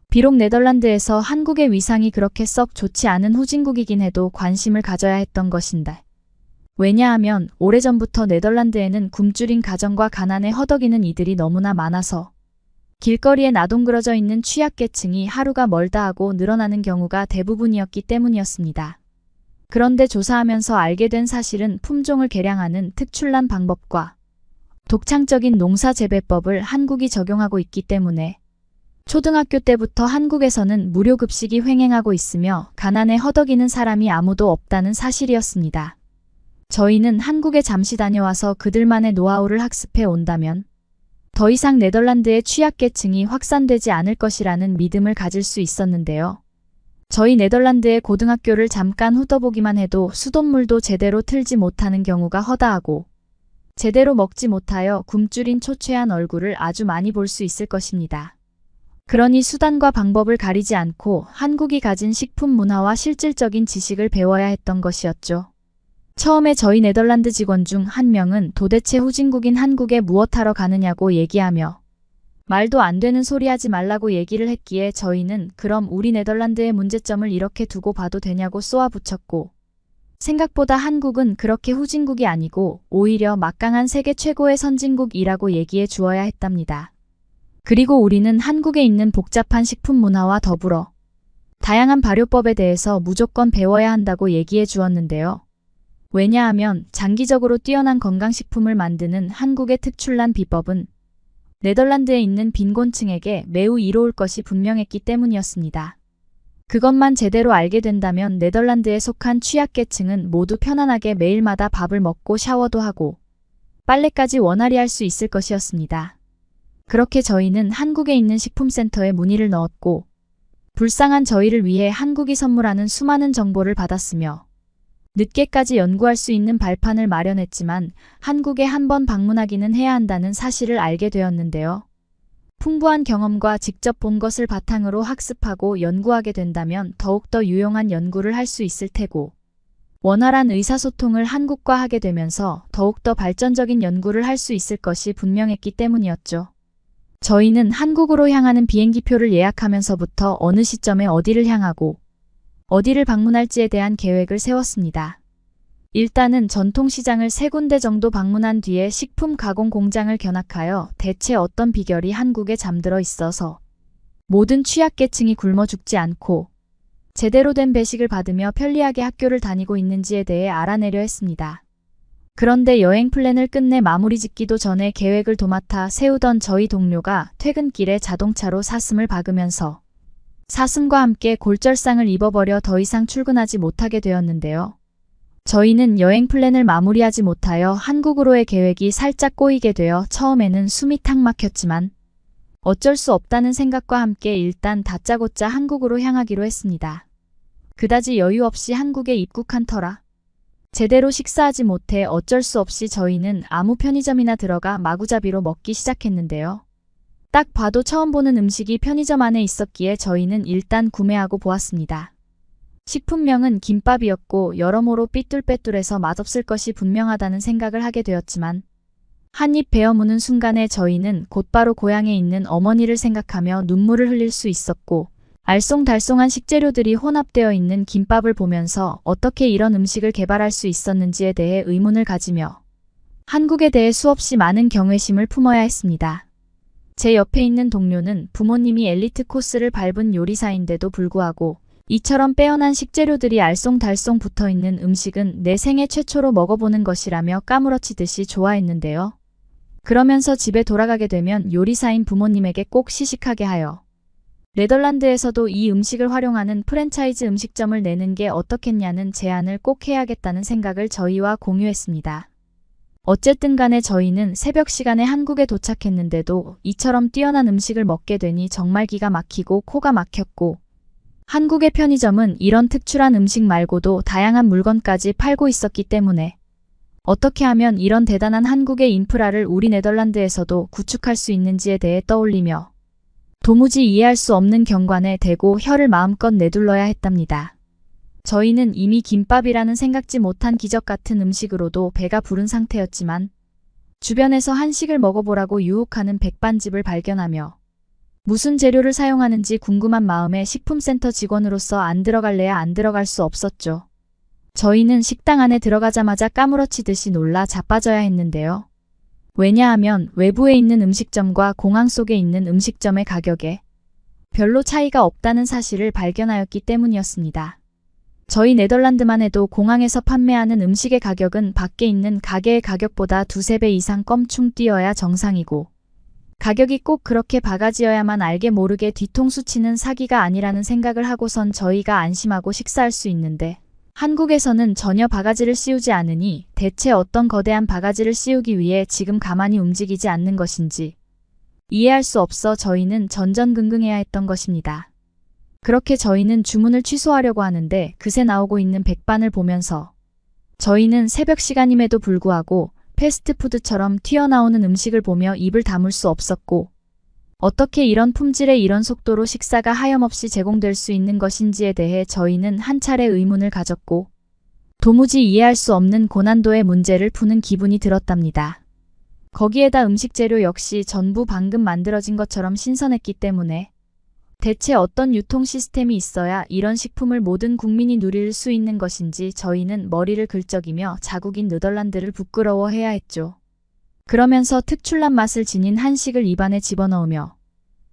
비록 네덜란드에서 한국의 위상이 그렇게 썩 좋지 않은 후진국이긴 해도 관심을 가져야 했던 것인데, 왜냐하면 오래전부터 네덜란드에는 굶주린 가정과 가난에 허덕이는 이들이 너무나 많아서 길거리에 나동그러져 있는 취약계층이 하루가 멀다 하고 늘어나는 경우가 대부분이었기 때문이었습니다. 그런데 조사하면서 알게 된 사실은 품종을 개량하는 특출난 방법과 독창적인 농사재배법을 한국이 적용하고 있기 때문에 초등학교 때부터 한국에서는 무료급식이 횡행하고 있으며 가난에 허덕이는 사람이 아무도 없다는 사실이었습니다. 저희는 한국에 잠시 다녀와서 그들만의 노하우를 학습해 온다면 더 이상 네덜란드의 취약계층이 확산되지 않을 것이라는 믿음을 가질 수 있었는데요. 저희 네덜란드의 고등학교를 잠깐 훑어보기만 해도 수돗물도 제대로 틀지 못하는 경우가 허다하고, 제대로 먹지 못하여 굶주린 초췌한 얼굴을 아주 많이 볼 수 있을 것입니다. 그러니 수단과 방법을 가리지 않고 한국이 가진 식품 문화와 실질적인 지식을 배워야 했던 것이었죠. 처음에 저희 네덜란드 직원 중 한 명은 도대체 후진국인 한국에 무엇하러 가느냐고 얘기하며 말도 안 되는 소리 하지 말라고 얘기를 했기에 저희는 그럼 우리 네덜란드의 문제점을 이렇게 두고 봐도 되냐고 쏘아붙였고, 생각보다 한국은 그렇게 후진국이 아니고 오히려 막강한 세계 최고의 선진국이라고 얘기해 주어야 했답니다. 그리고 우리는 한국에 있는 복잡한 식품 문화와 더불어 다양한 발효법에 대해서 무조건 배워야 한다고 얘기해 주었는데요. 왜냐하면 장기적으로 뛰어난 건강식품을 만드는 한국의 특출난 비법은 네덜란드에 있는 빈곤층에게 매우 이로울 것이 분명했기 때문이었습니다. 그것만 제대로 알게 된다면 네덜란드에 속한 취약계층은 모두 편안하게 매일마다 밥을 먹고 샤워도 하고 빨래까지 원활히 할 수 있을 것이었습니다. 그렇게 저희는 한국에 있는 식품센터에 문의를 넣었고, 불쌍한 저희를 위해 한국이 선물하는 수많은 정보를 받았으며 늦게까지 연구할 수 있는 발판을 마련했지만 한국에 한번 방문하기는 해야 한다는 사실을 알게 되었는데요. 풍부한 경험과 직접 본 것을 바탕으로 학습하고 연구하게 된다면 더욱더 유용한 연구를 할 수 있을 테고, 원활한 의사소통을 한국과 하게 되면서 더욱더 발전적인 연구를 할 수 있을 것이 분명했기 때문이었죠. 저희는 한국으로 향하는 비행기표를 예약하면서부터 어느 시점에 어디를 향하고 어디를 방문할지에 대한 계획을 세웠습니다. 일단은 전통시장을 3군데 정도 방문한 뒤에 식품 가공 공장을 견학하여 대체 어떤 비결이 한국에 잠들어 있어서 모든 취약계층이 굶어 죽지 않고 제대로 된 배식을 받으며 편리하게 학교를 다니고 있는지에 대해 알아내려 했습니다. 그런데 여행 플랜을 끝내 마무리 짓기도 전에 계획을 도맡아 세우던 저희 동료가 퇴근길에 자동차로 사슴을 박으면서 사슴과 함께 골절상을 입어버려 더 이상 출근하지 못하게 되었는데요. 저희는 여행 플랜을 마무리하지 못하여 한국으로의 계획이 살짝 꼬이게 되어 처음에는 숨이 탁 막혔지만 어쩔 수 없다는 생각과 함께 일단 다짜고짜 한국으로 향하기로 했습니다. 그다지 여유 없이 한국에 입국한 터라 제대로 식사하지 못해 어쩔 수 없이 저희는 아무 편의점이나 들어가 마구잡이로 먹기 시작했는데요. 딱 봐도 처음 보는 음식이 편의점 안에 있었기에 저희는 일단 구매하고 보았습니다. 식품명은 김밥이었고 여러모로 삐뚤빼뚤해서 맛없을 것이 분명하다는 생각을 하게 되었지만 한 입 베어 무는 순간에 저희는 곧바로 고향에 있는 어머니를 생각하며 눈물을 흘릴 수 있었고 알쏭달쏭한 식재료들이 혼합되어 있는 김밥을 보면서 어떻게 이런 음식을 개발할 수 있었는지에 대해 의문을 가지며 한국에 대해 수없이 많은 경외심을 품어야 했습니다. 제 옆에 있는 동료는 부모님이 엘리트 코스를 밟은 요리사인데도 불구하고 이처럼 빼어난 식재료들이 알쏭달쏭 붙어있는 음식은 내 생애 최초로 먹어보는 것이라며 까무러치듯이 좋아했는데요. 그러면서 집에 돌아가게 되면 요리사인 부모님에게 꼭 시식하게 하여 네덜란드에서도 이 음식을 활용하는 프랜차이즈 음식점을 내는 게 어떻겠냐는 제안을 꼭 해야겠다는 생각을 저희와 공유했습니다. 어쨌든 간에 저희는 새벽 시간에 한국에 도착했는데도 이처럼 뛰어난 음식을 먹게 되니 정말 기가 막히고 코가 막혔고 한국의 편의점은 이런 특출한 음식 말고도 다양한 물건까지 팔고 있었기 때문에 어떻게 하면 이런 대단한 한국의 인프라를 우리 네덜란드에서도 구축할 수 있는지에 대해 떠올리며 도무지 이해할 수 없는 경관에 대고 혀를 마음껏 내둘러야 했답니다. 저희는 이미 김밥이라는 생각지 못한 기적 같은 음식으로도 배가 부른 상태였지만 주변에서 한식을 먹어보라고 유혹하는 백반집을 발견하며 무슨 재료를 사용하는지 궁금한 마음에 식품센터 직원으로서 안 들어갈래야 안 들어갈 수 없었죠. 저희는 식당 안에 들어가자마자 까무러치듯이 놀라 자빠져야 했는데요. 왜냐하면 외부에 있는 음식점과 공항 속에 있는 음식점의 가격에 별로 차이가 없다는 사실을 발견하였기 때문이었습니다. 저희 네덜란드만 해도 공항에서 판매하는 음식의 가격은 밖에 있는 가게의 가격보다 2~3배 이상 껌충 뛰어야 정상이고 가격이 꼭 그렇게 바가지여야만 알게 모르게 뒤통수 치는 사기가 아니라는 생각을 하고선 저희가 안심하고 식사할 수 있는데 한국에서는 전혀 바가지를 씌우지 않으니 대체 어떤 거대한 바가지를 씌우기 위해 지금 가만히 움직이지 않는 것인지 이해할 수 없어 저희는 전전긍긍해야 했던 것입니다. 그렇게 저희는 주문을 취소하려고 하는데 그새 나오고 있는 백반을 보면서 저희는 새벽 시간임에도 불구하고 패스트푸드처럼 튀어나오는 음식을 보며 입을 다물 수 없었고 어떻게 이런 품질에 이런 속도로 식사가 하염없이 제공될 수 있는 것인지에 대해 저희는 한 차례 의문을 가졌고 도무지 이해할 수 없는 고난도의 문제를 푸는 기분이 들었답니다. 거기에다 음식 재료 역시 전부 방금 만들어진 것처럼 신선했기 때문에 대체 어떤 유통 시스템이 있어야 이런 식품을 모든 국민이 누릴 수 있는 것인지 저희는 머리를 긁적이며 자국인 네덜란드를 부끄러워해야 했죠. 그러면서 특출난 맛을 지닌 한식을 입안에 집어넣으며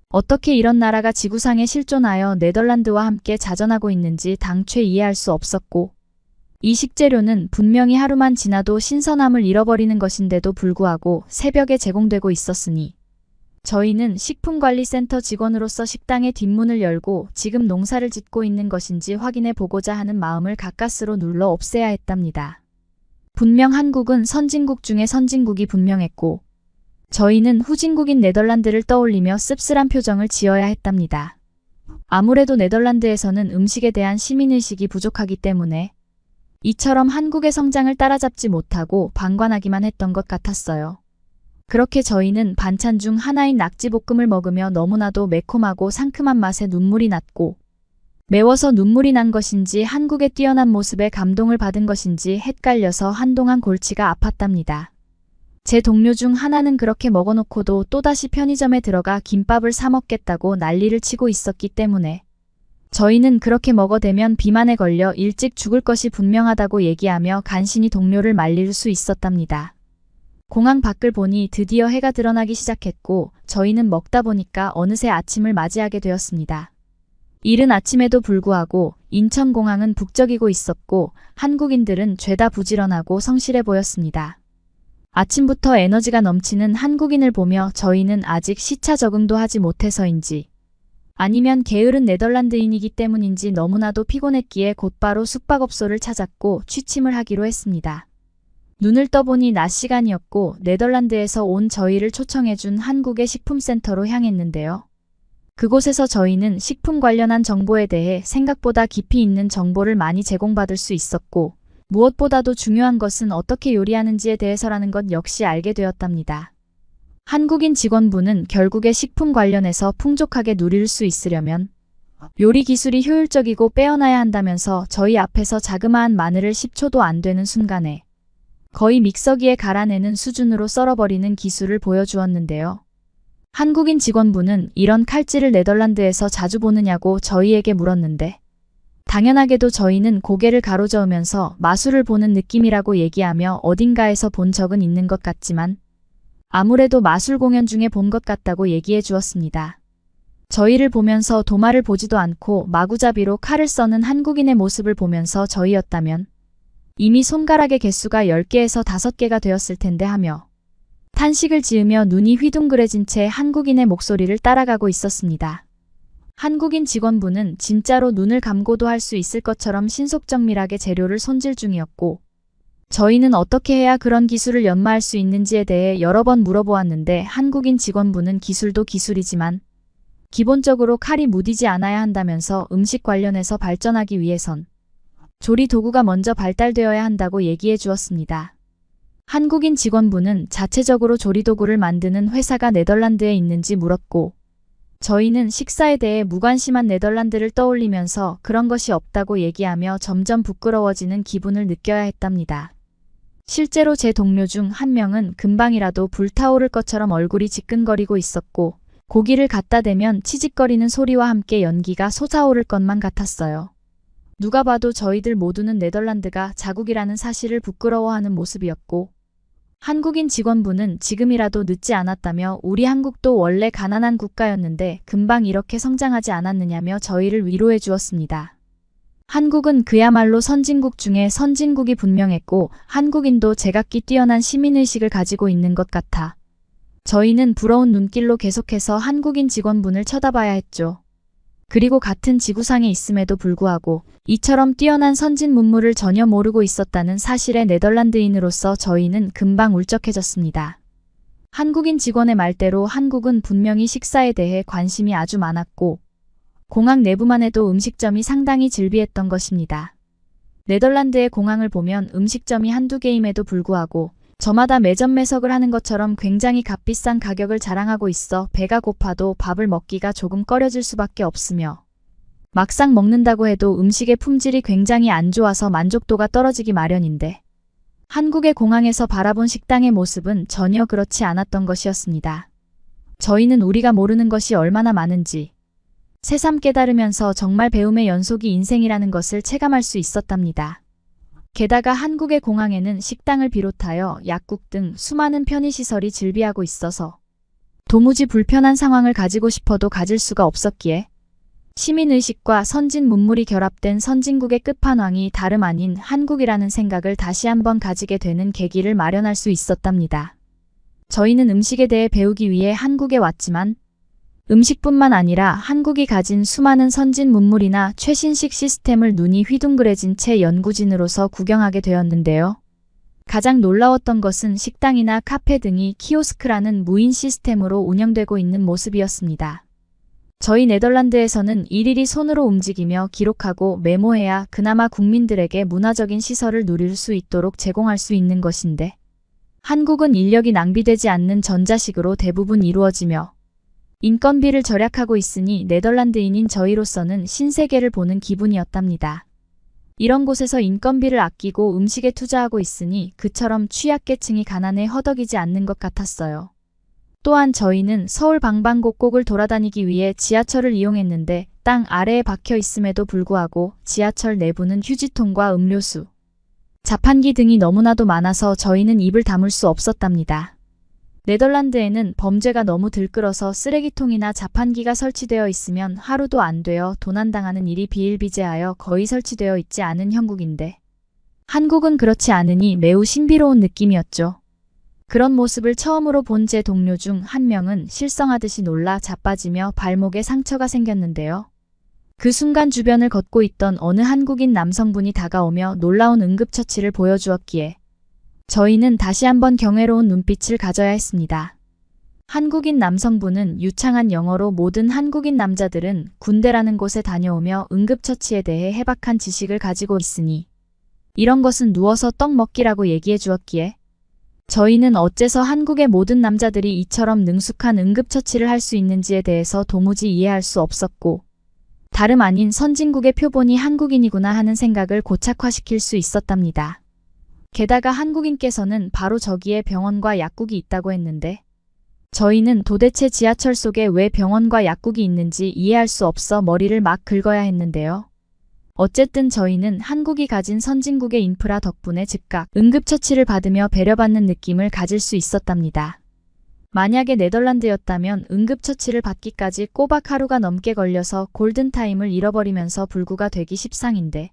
어떻게 이런 나라가 지구상에 실존하여 네덜란드와 함께 자전하고 있는지 당최 이해할 수 없었고 이 식재료는 분명히 하루만 지나도 신선함을 잃어버리는 것인데도 불구하고 새벽에 제공되고 있었으니 저희는 식품관리센터 직원으로서 식당의 뒷문을 열고 지금 농사를 짓고 있는 것인지 확인해 보고자 하는 마음을 가까스로 눌러 없애야 했답니다. 분명 한국은 선진국 중에 선진국이 분명했고 저희는 후진국인 네덜란드를 떠올리며 씁쓸한 표정을 지어야 했답니다. 아무래도 네덜란드에서는 음식에 대한 시민의식이 부족하기 때문에 이처럼 한국의 성장을 따라잡지 못하고 방관하기만 했던 것 같았어요. 그렇게 저희는 반찬 중 하나인 낙지볶음을 먹으며 너무나도 매콤하고 상큼한 맛에 눈물이 났고 매워서 눈물이 난 것인지 한국의 뛰어난 모습에 감동을 받은 것인지 헷갈려서 한동안 골치가 아팠답니다. 제 동료 중 하나는 그렇게 먹어놓고도 또다시 편의점에 들어가 김밥을 사 먹겠다고 난리를 치고 있었기 때문에 저희는 그렇게 먹어대면 비만에 걸려 일찍 죽을 것이 분명하다고 얘기하며 간신히 동료를 말릴 수 있었답니다. 공항 밖을 보니 드디어 해가 드러나기 시작했고 저희는 먹다 보니까 어느새 아침을 맞이하게 되었습니다. 이른 아침에도 불구하고 인천공항은 북적이고 있었고 한국인들은 죄다 부지런하고 성실해 보였습니다. 아침부터 에너지가 넘치는 한국인을 보며 저희는 아직 시차 적응도 하지 못해서인지 아니면 게으른 네덜란드인이기 때문인지 너무나도 피곤했기에 곧바로 숙박업소를 찾았고 취침을 하기로 했습니다. 눈을 떠보니 낮 시간이었고 네덜란드에서 온 저희를 초청해준 한국의 식품센터로 향했는데요. 그곳에서 저희는 식품 관련한 정보에 대해 생각보다 깊이 있는 정보를 많이 제공받을 수 있었고 무엇보다도 중요한 것은 어떻게 요리하는지에 대해서라는 것 역시 알게 되었답니다. 한국인 직원분은 결국에 식품 관련해서 풍족하게 누릴 수 있으려면 요리 기술이 효율적이고 빼어나야 한다면서 저희 앞에서 자그마한 마늘을 10초도 안 되는 순간에 거의 믹서기에 갈아내는 수준으로 썰어버리는 기술을 보여주었는데요. 한국인 직원분은 이런 칼질을 네덜란드에서 자주 보느냐고 저희에게 물었는데 당연하게도 저희는 고개를 가로저으면서 마술을 보는 느낌이라고 얘기하며 어딘가에서 본 적은 있는 것 같지만 아무래도 마술 공연 중에 본 것 같다고 얘기해 주었습니다. 저희를 보면서 도마를 보지도 않고 마구잡이로 칼을 써는 한국인의 모습을 보면서 저희였다면 이미 손가락의 개수가 10개에서 5개가 되었을 텐데 하며 탄식을 지으며 눈이 휘둥그레진 채 한국인의 목소리를 따라가고 있었습니다. 한국인 직원분은 진짜로 눈을 감고도 할 수 있을 것처럼 신속정밀하게 재료를 손질 중이었고 저희는 어떻게 해야 그런 기술을 연마할 수 있는지에 대해 여러 번 물어보았는데 한국인 직원분은 기술도 기술이지만 기본적으로 칼이 무디지 않아야 한다면서 음식 관련해서 발전하기 위해선 조리 도구가 먼저 발달되어야 한다고 얘기해 주었습니다. 한국인 직원분은 자체적으로 조리 도구를 만드는 회사가 네덜란드에 있는지 물었고 저희는 식사에 대해 무관심한 네덜란드를 떠올리면서 그런 것이 없다고 얘기하며 점점 부끄러워지는 기분을 느껴야 했답니다. 실제로 제 동료 중 한 명은 금방이라도 불타오를 것처럼 얼굴이 지끈거리고 있었고 고기를 갖다 대면 치직거리는 소리와 함께 연기가 솟아오를 것만 같았어요. 누가 봐도 저희들 모두는 네덜란드가 자국이라는 사실을 부끄러워하는 모습이었고 한국인 직원분은 지금이라도 늦지 않았다며 우리 한국도 원래 가난한 국가였는데 금방 이렇게 성장하지 않았느냐며 저희를 위로해 주었습니다. 한국은 그야말로 선진국 중에 선진국이 분명했고 한국인도 제각기 뛰어난 시민의식을 가지고 있는 것 같아 저희는 부러운 눈길로 계속해서 한국인 직원분을 쳐다봐야 했죠. 그리고 같은 지구상에 있음에도 불구하고 이처럼 뛰어난 선진 문물을 전혀 모르고 있었다는 사실에 네덜란드인으로서 저희는 금방 울적해졌습니다. 한국인 직원의 말대로 한국은 분명히 식사에 대해 관심이 아주 많았고 공항 내부만 해도 음식점이 상당히 즐비했던 것입니다. 네덜란드의 공항을 보면 음식점이 한두 개임에도 불구하고 저마다 매점 매석을 하는 것처럼 굉장히 값비싼 가격을 자랑하고 있어 배가 고파도 밥을 먹기가 조금 꺼려질 수밖에 없으며 막상 먹는다고 해도 음식의 품질이 굉장히 안 좋아서 만족도가 떨어지기 마련인데 한국의 공항에서 바라본 식당의 모습은 전혀 그렇지 않았던 것이었습니다. 저희는 우리가 모르는 것이 얼마나 많은지 새삼 깨달으면서 정말 배움의 연속이 인생이라는 것을 체감할 수 있었답니다. 게다가 한국의 공항에는 식당을 비롯하여 약국 등 수많은 편의시설이 즐비하고 있어서 도무지 불편한 상황을 가지고 싶어도 가질 수가 없었기에 시민의식과 선진 문물이 결합된 선진국의 끝판왕이 다름 아닌 한국이라는 생각을 다시 한번 가지게 되는 계기를 마련할 수 있었답니다. 저희는 음식에 대해 배우기 위해 한국에 왔지만 음식뿐만 아니라 한국이 가진 수많은 선진 문물이나 최신식 시스템을 눈이 휘둥그레진 채 연구진으로서 구경하게 되었는데요. 가장 놀라웠던 것은 식당이나 카페 등이 키오스크라는 무인 시스템으로 운영되고 있는 모습이었습니다. 저희 네덜란드에서는 일일이 손으로 움직이며 기록하고 메모해야 그나마 국민들에게 문화적인 시설을 누릴 수 있도록 제공할 수 있는 것인데 한국은 인력이 낭비되지 않는 전자식으로 대부분 이루어지며 인건비를 절약하고 있으니 네덜란드인인 저희로서는 신세계를 보는 기분이었답니다. 이런 곳에서 인건비를 아끼고 음식에 투자하고 있으니 그처럼 취약계층이 가난에 허덕이지 않는 것 같았어요. 또한 저희는 서울 방방곡곡을 돌아다니기 위해 지하철을 이용했는데 땅 아래에 박혀 있음에도 불구하고 지하철 내부는 휴지통과 음료수, 자판기 등이 너무나도 많아서 저희는 입을 다물 수 없었답니다. 네덜란드에는 범죄가 너무 들끓어서 쓰레기통이나 자판기가 설치되어 있으면 하루도 안 되어 도난당하는 일이 비일비재하여 거의 설치되어 있지 않은 형국인데 한국은 그렇지 않으니 매우 신비로운 느낌이었죠. 그런 모습을 처음으로 본 제 동료 중 한 명은 실성하듯이 놀라 자빠지며 발목에 상처가 생겼는데요. 그 순간 주변을 걷고 있던 어느 한국인 남성분이 다가오며 놀라운 응급처치를 보여주었기에 저희는 다시 한번 경외로운 눈빛을 가져야 했습니다. 한국인 남성분은 유창한 영어로 모든 한국인 남자들은 군대라는 곳에 다녀오며 응급처치에 대해 해박한 지식을 가지고 있으니 이런 것은 누워서 떡 먹기라고 얘기해 주었기에 저희는 어째서 한국의 모든 남자들이 이처럼 능숙한 응급처치를 할 수 있는지에 대해서 도무지 이해할 수 없었고 다름 아닌 선진국의 표본이 한국인이구나 하는 생각을 고착화시킬 수 있었답니다. 게다가 한국인께서는 바로 저기에 병원과 약국이 있다고 했는데 저희는 도대체 지하철 속에 왜 병원과 약국이 있는지 이해할 수 없어 머리를 막 긁어야 했는데요. 어쨌든 저희는 한국이 가진 선진국의 인프라 덕분에 즉각 응급처치를 받으며 배려받는 느낌을 가질 수 있었답니다. 만약에 네덜란드였다면 응급처치를 받기까지 꼬박 하루가 넘게 걸려서 골든타임을 잃어버리면서 불구가 되기 십상인데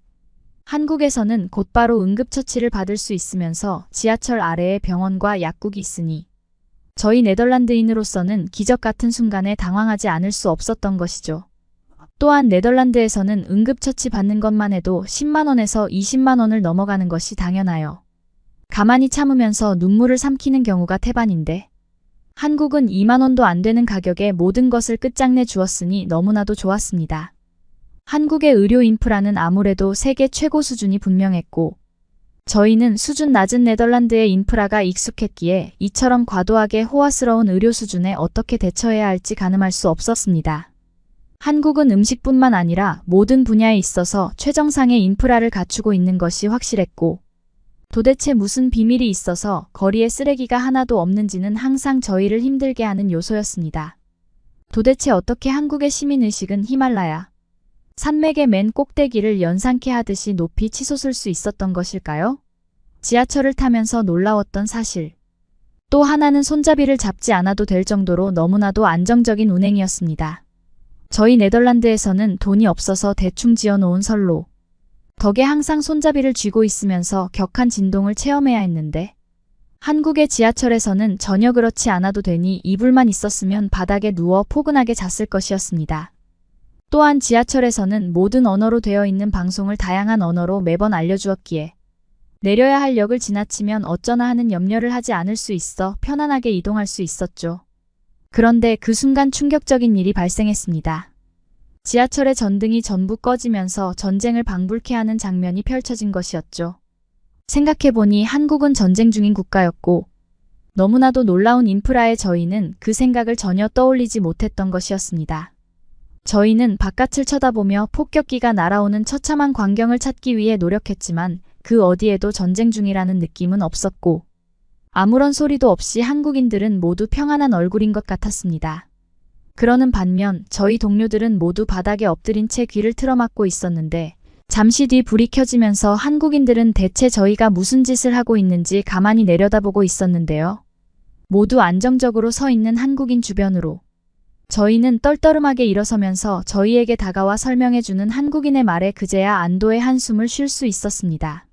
한국에서는 곧바로 응급처치를 받을 수 있으면서 지하철 아래에 병원과 약국이 있으니 저희 네덜란드인으로서는 기적 같은 순간에 당황하지 않을 수 없었던 것이죠. 또한 네덜란드에서는 응급처치 받는 것만 해도 10만 원에서 20만 원을 넘어가는 것이 당연하여 가만히 참으면서 눈물을 삼키는 경우가 태반인데 한국은 2만 원도 안 되는 가격에 모든 것을 끝장내 주었으니 너무나도 좋았습니다. 한국의 의료 인프라는 아무래도 세계 최고 수준이 분명했고 저희는 수준 낮은 네덜란드의 인프라가 익숙했기에 이처럼 과도하게 호화스러운 의료 수준에 어떻게 대처해야 할지 가늠할 수 없었습니다. 한국은 음식뿐만 아니라 모든 분야에 있어서 최정상의 인프라를 갖추고 있는 것이 확실했고 도대체 무슨 비밀이 있어서 거리에 쓰레기가 하나도 없는지는 항상 저희를 힘들게 하는 요소였습니다. 도대체 어떻게 한국의 시민의식은 히말라야 산맥의 맨 꼭대기를 연상케 하듯이 높이 치솟을 수 있었던 것일까요? 지하철을 타면서 놀라웠던 사실. 또 하나는 손잡이를 잡지 않아도 될 정도로 너무나도 안정적인 운행이었습니다. 저희 네덜란드에서는 돈이 없어서 대충 지어놓은 선로. 덕에 항상 손잡이를 쥐고 있으면서 격한 진동을 체험해야 했는데 한국의 지하철에서는 전혀 그렇지 않아도 되니 이불만 있었으면 바닥에 누워 포근하게 잤을 것이었습니다. 또한 지하철에서는 모든 언어로 되어 있는 방송을 다양한 언어로 매번 알려주었기에 내려야 할 역을 지나치면 어쩌나 하는 염려를 하지 않을 수 있어 편안하게 이동할 수 있었죠. 그런데 그 순간 충격적인 일이 발생했습니다. 지하철의 전등이 전부 꺼지면서 전쟁을 방불케 하는 장면이 펼쳐진 것이었죠. 생각해보니 한국은 전쟁 중인 국가였고 너무나도 놀라운 인프라에 저희는 그 생각을 전혀 떠올리지 못했던 것이었습니다. 저희는 바깥을 쳐다보며 폭격기가 날아오는 처참한 광경을 찾기 위해 노력했지만 그 어디에도 전쟁 중이라는 느낌은 없었고 아무런 소리도 없이 한국인들은 모두 평안한 얼굴인 것 같았습니다. 그러는 반면 저희 동료들은 모두 바닥에 엎드린 채 귀를 틀어막고 있었는데 잠시 뒤 불이 켜지면서 한국인들은 대체 저희가 무슨 짓을 하고 있는지 가만히 내려다보고 있었는데요. 모두 안정적으로 서 있는 한국인 주변으로 저희는 떨떠름하게 일어서면서 저희에게 다가와 설명해주는 한국인의 말에 그제야 안도의 한숨을 쉴 수 있었습니다.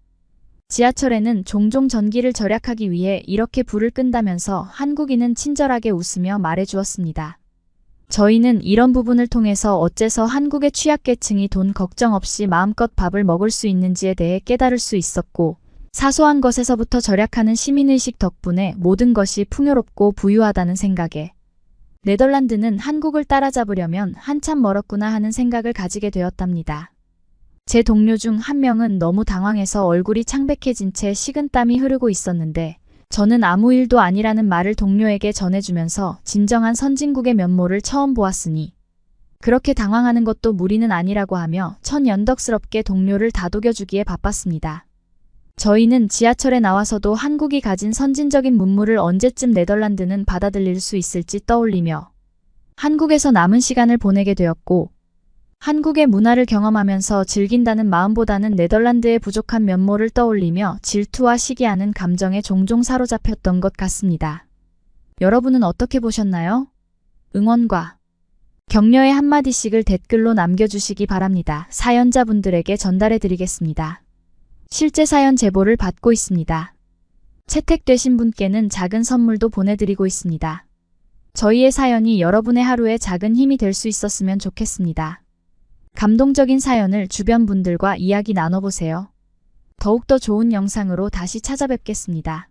지하철에는 종종 전기를 절약하기 위해 이렇게 불을 끈다면서 한국인은 친절하게 웃으며 말해주었습니다. 저희는 이런 부분을 통해서 어째서 한국의 취약계층이 돈 걱정 없이 마음껏 밥을 먹을 수 있는지에 대해 깨달을 수 있었고 사소한 것에서부터 절약하는 시민의식 덕분에 모든 것이 풍요롭고 부유하다는 생각에 네덜란드는 한국을 따라잡으려면 한참 멀었구나 하는 생각을 가지게 되었답니다. 제 동료 중 한 명은 너무 당황해서 얼굴이 창백해진 채 식은땀이 흐르고 있었는데 저는 아무 일도 아니라는 말을 동료에게 전해주면서 진정한 선진국의 면모를 처음 보았으니 그렇게 당황하는 것도 무리는 아니라고 하며 천연덕스럽게 동료를 다독여주기에 바빴습니다. 저희는 지하철에 나와서도 한국이 가진 선진적인 문물을 언제쯤 네덜란드는 받아들일 수 있을지 떠올리며 한국에서 남은 시간을 보내게 되었고 한국의 문화를 경험하면서 즐긴다는 마음보다는 네덜란드의 부족한 면모를 떠올리며 질투와 시기하는 감정에 종종 사로잡혔던 것 같습니다. 여러분은 어떻게 보셨나요? 응원과 격려의 한마디씩을 댓글로 남겨주시기 바랍니다. 사연자분들에게 전달해드리겠습니다. 실제 사연 제보를 받고 있습니다. 채택되신 분께는 작은 선물도 보내드리고 있습니다. 저희의 사연이 여러분의 하루에 작은 힘이 될 수 있었으면 좋겠습니다. 감동적인 사연을 주변 분들과 이야기 나눠보세요. 더욱더 좋은 영상으로 다시 찾아뵙겠습니다.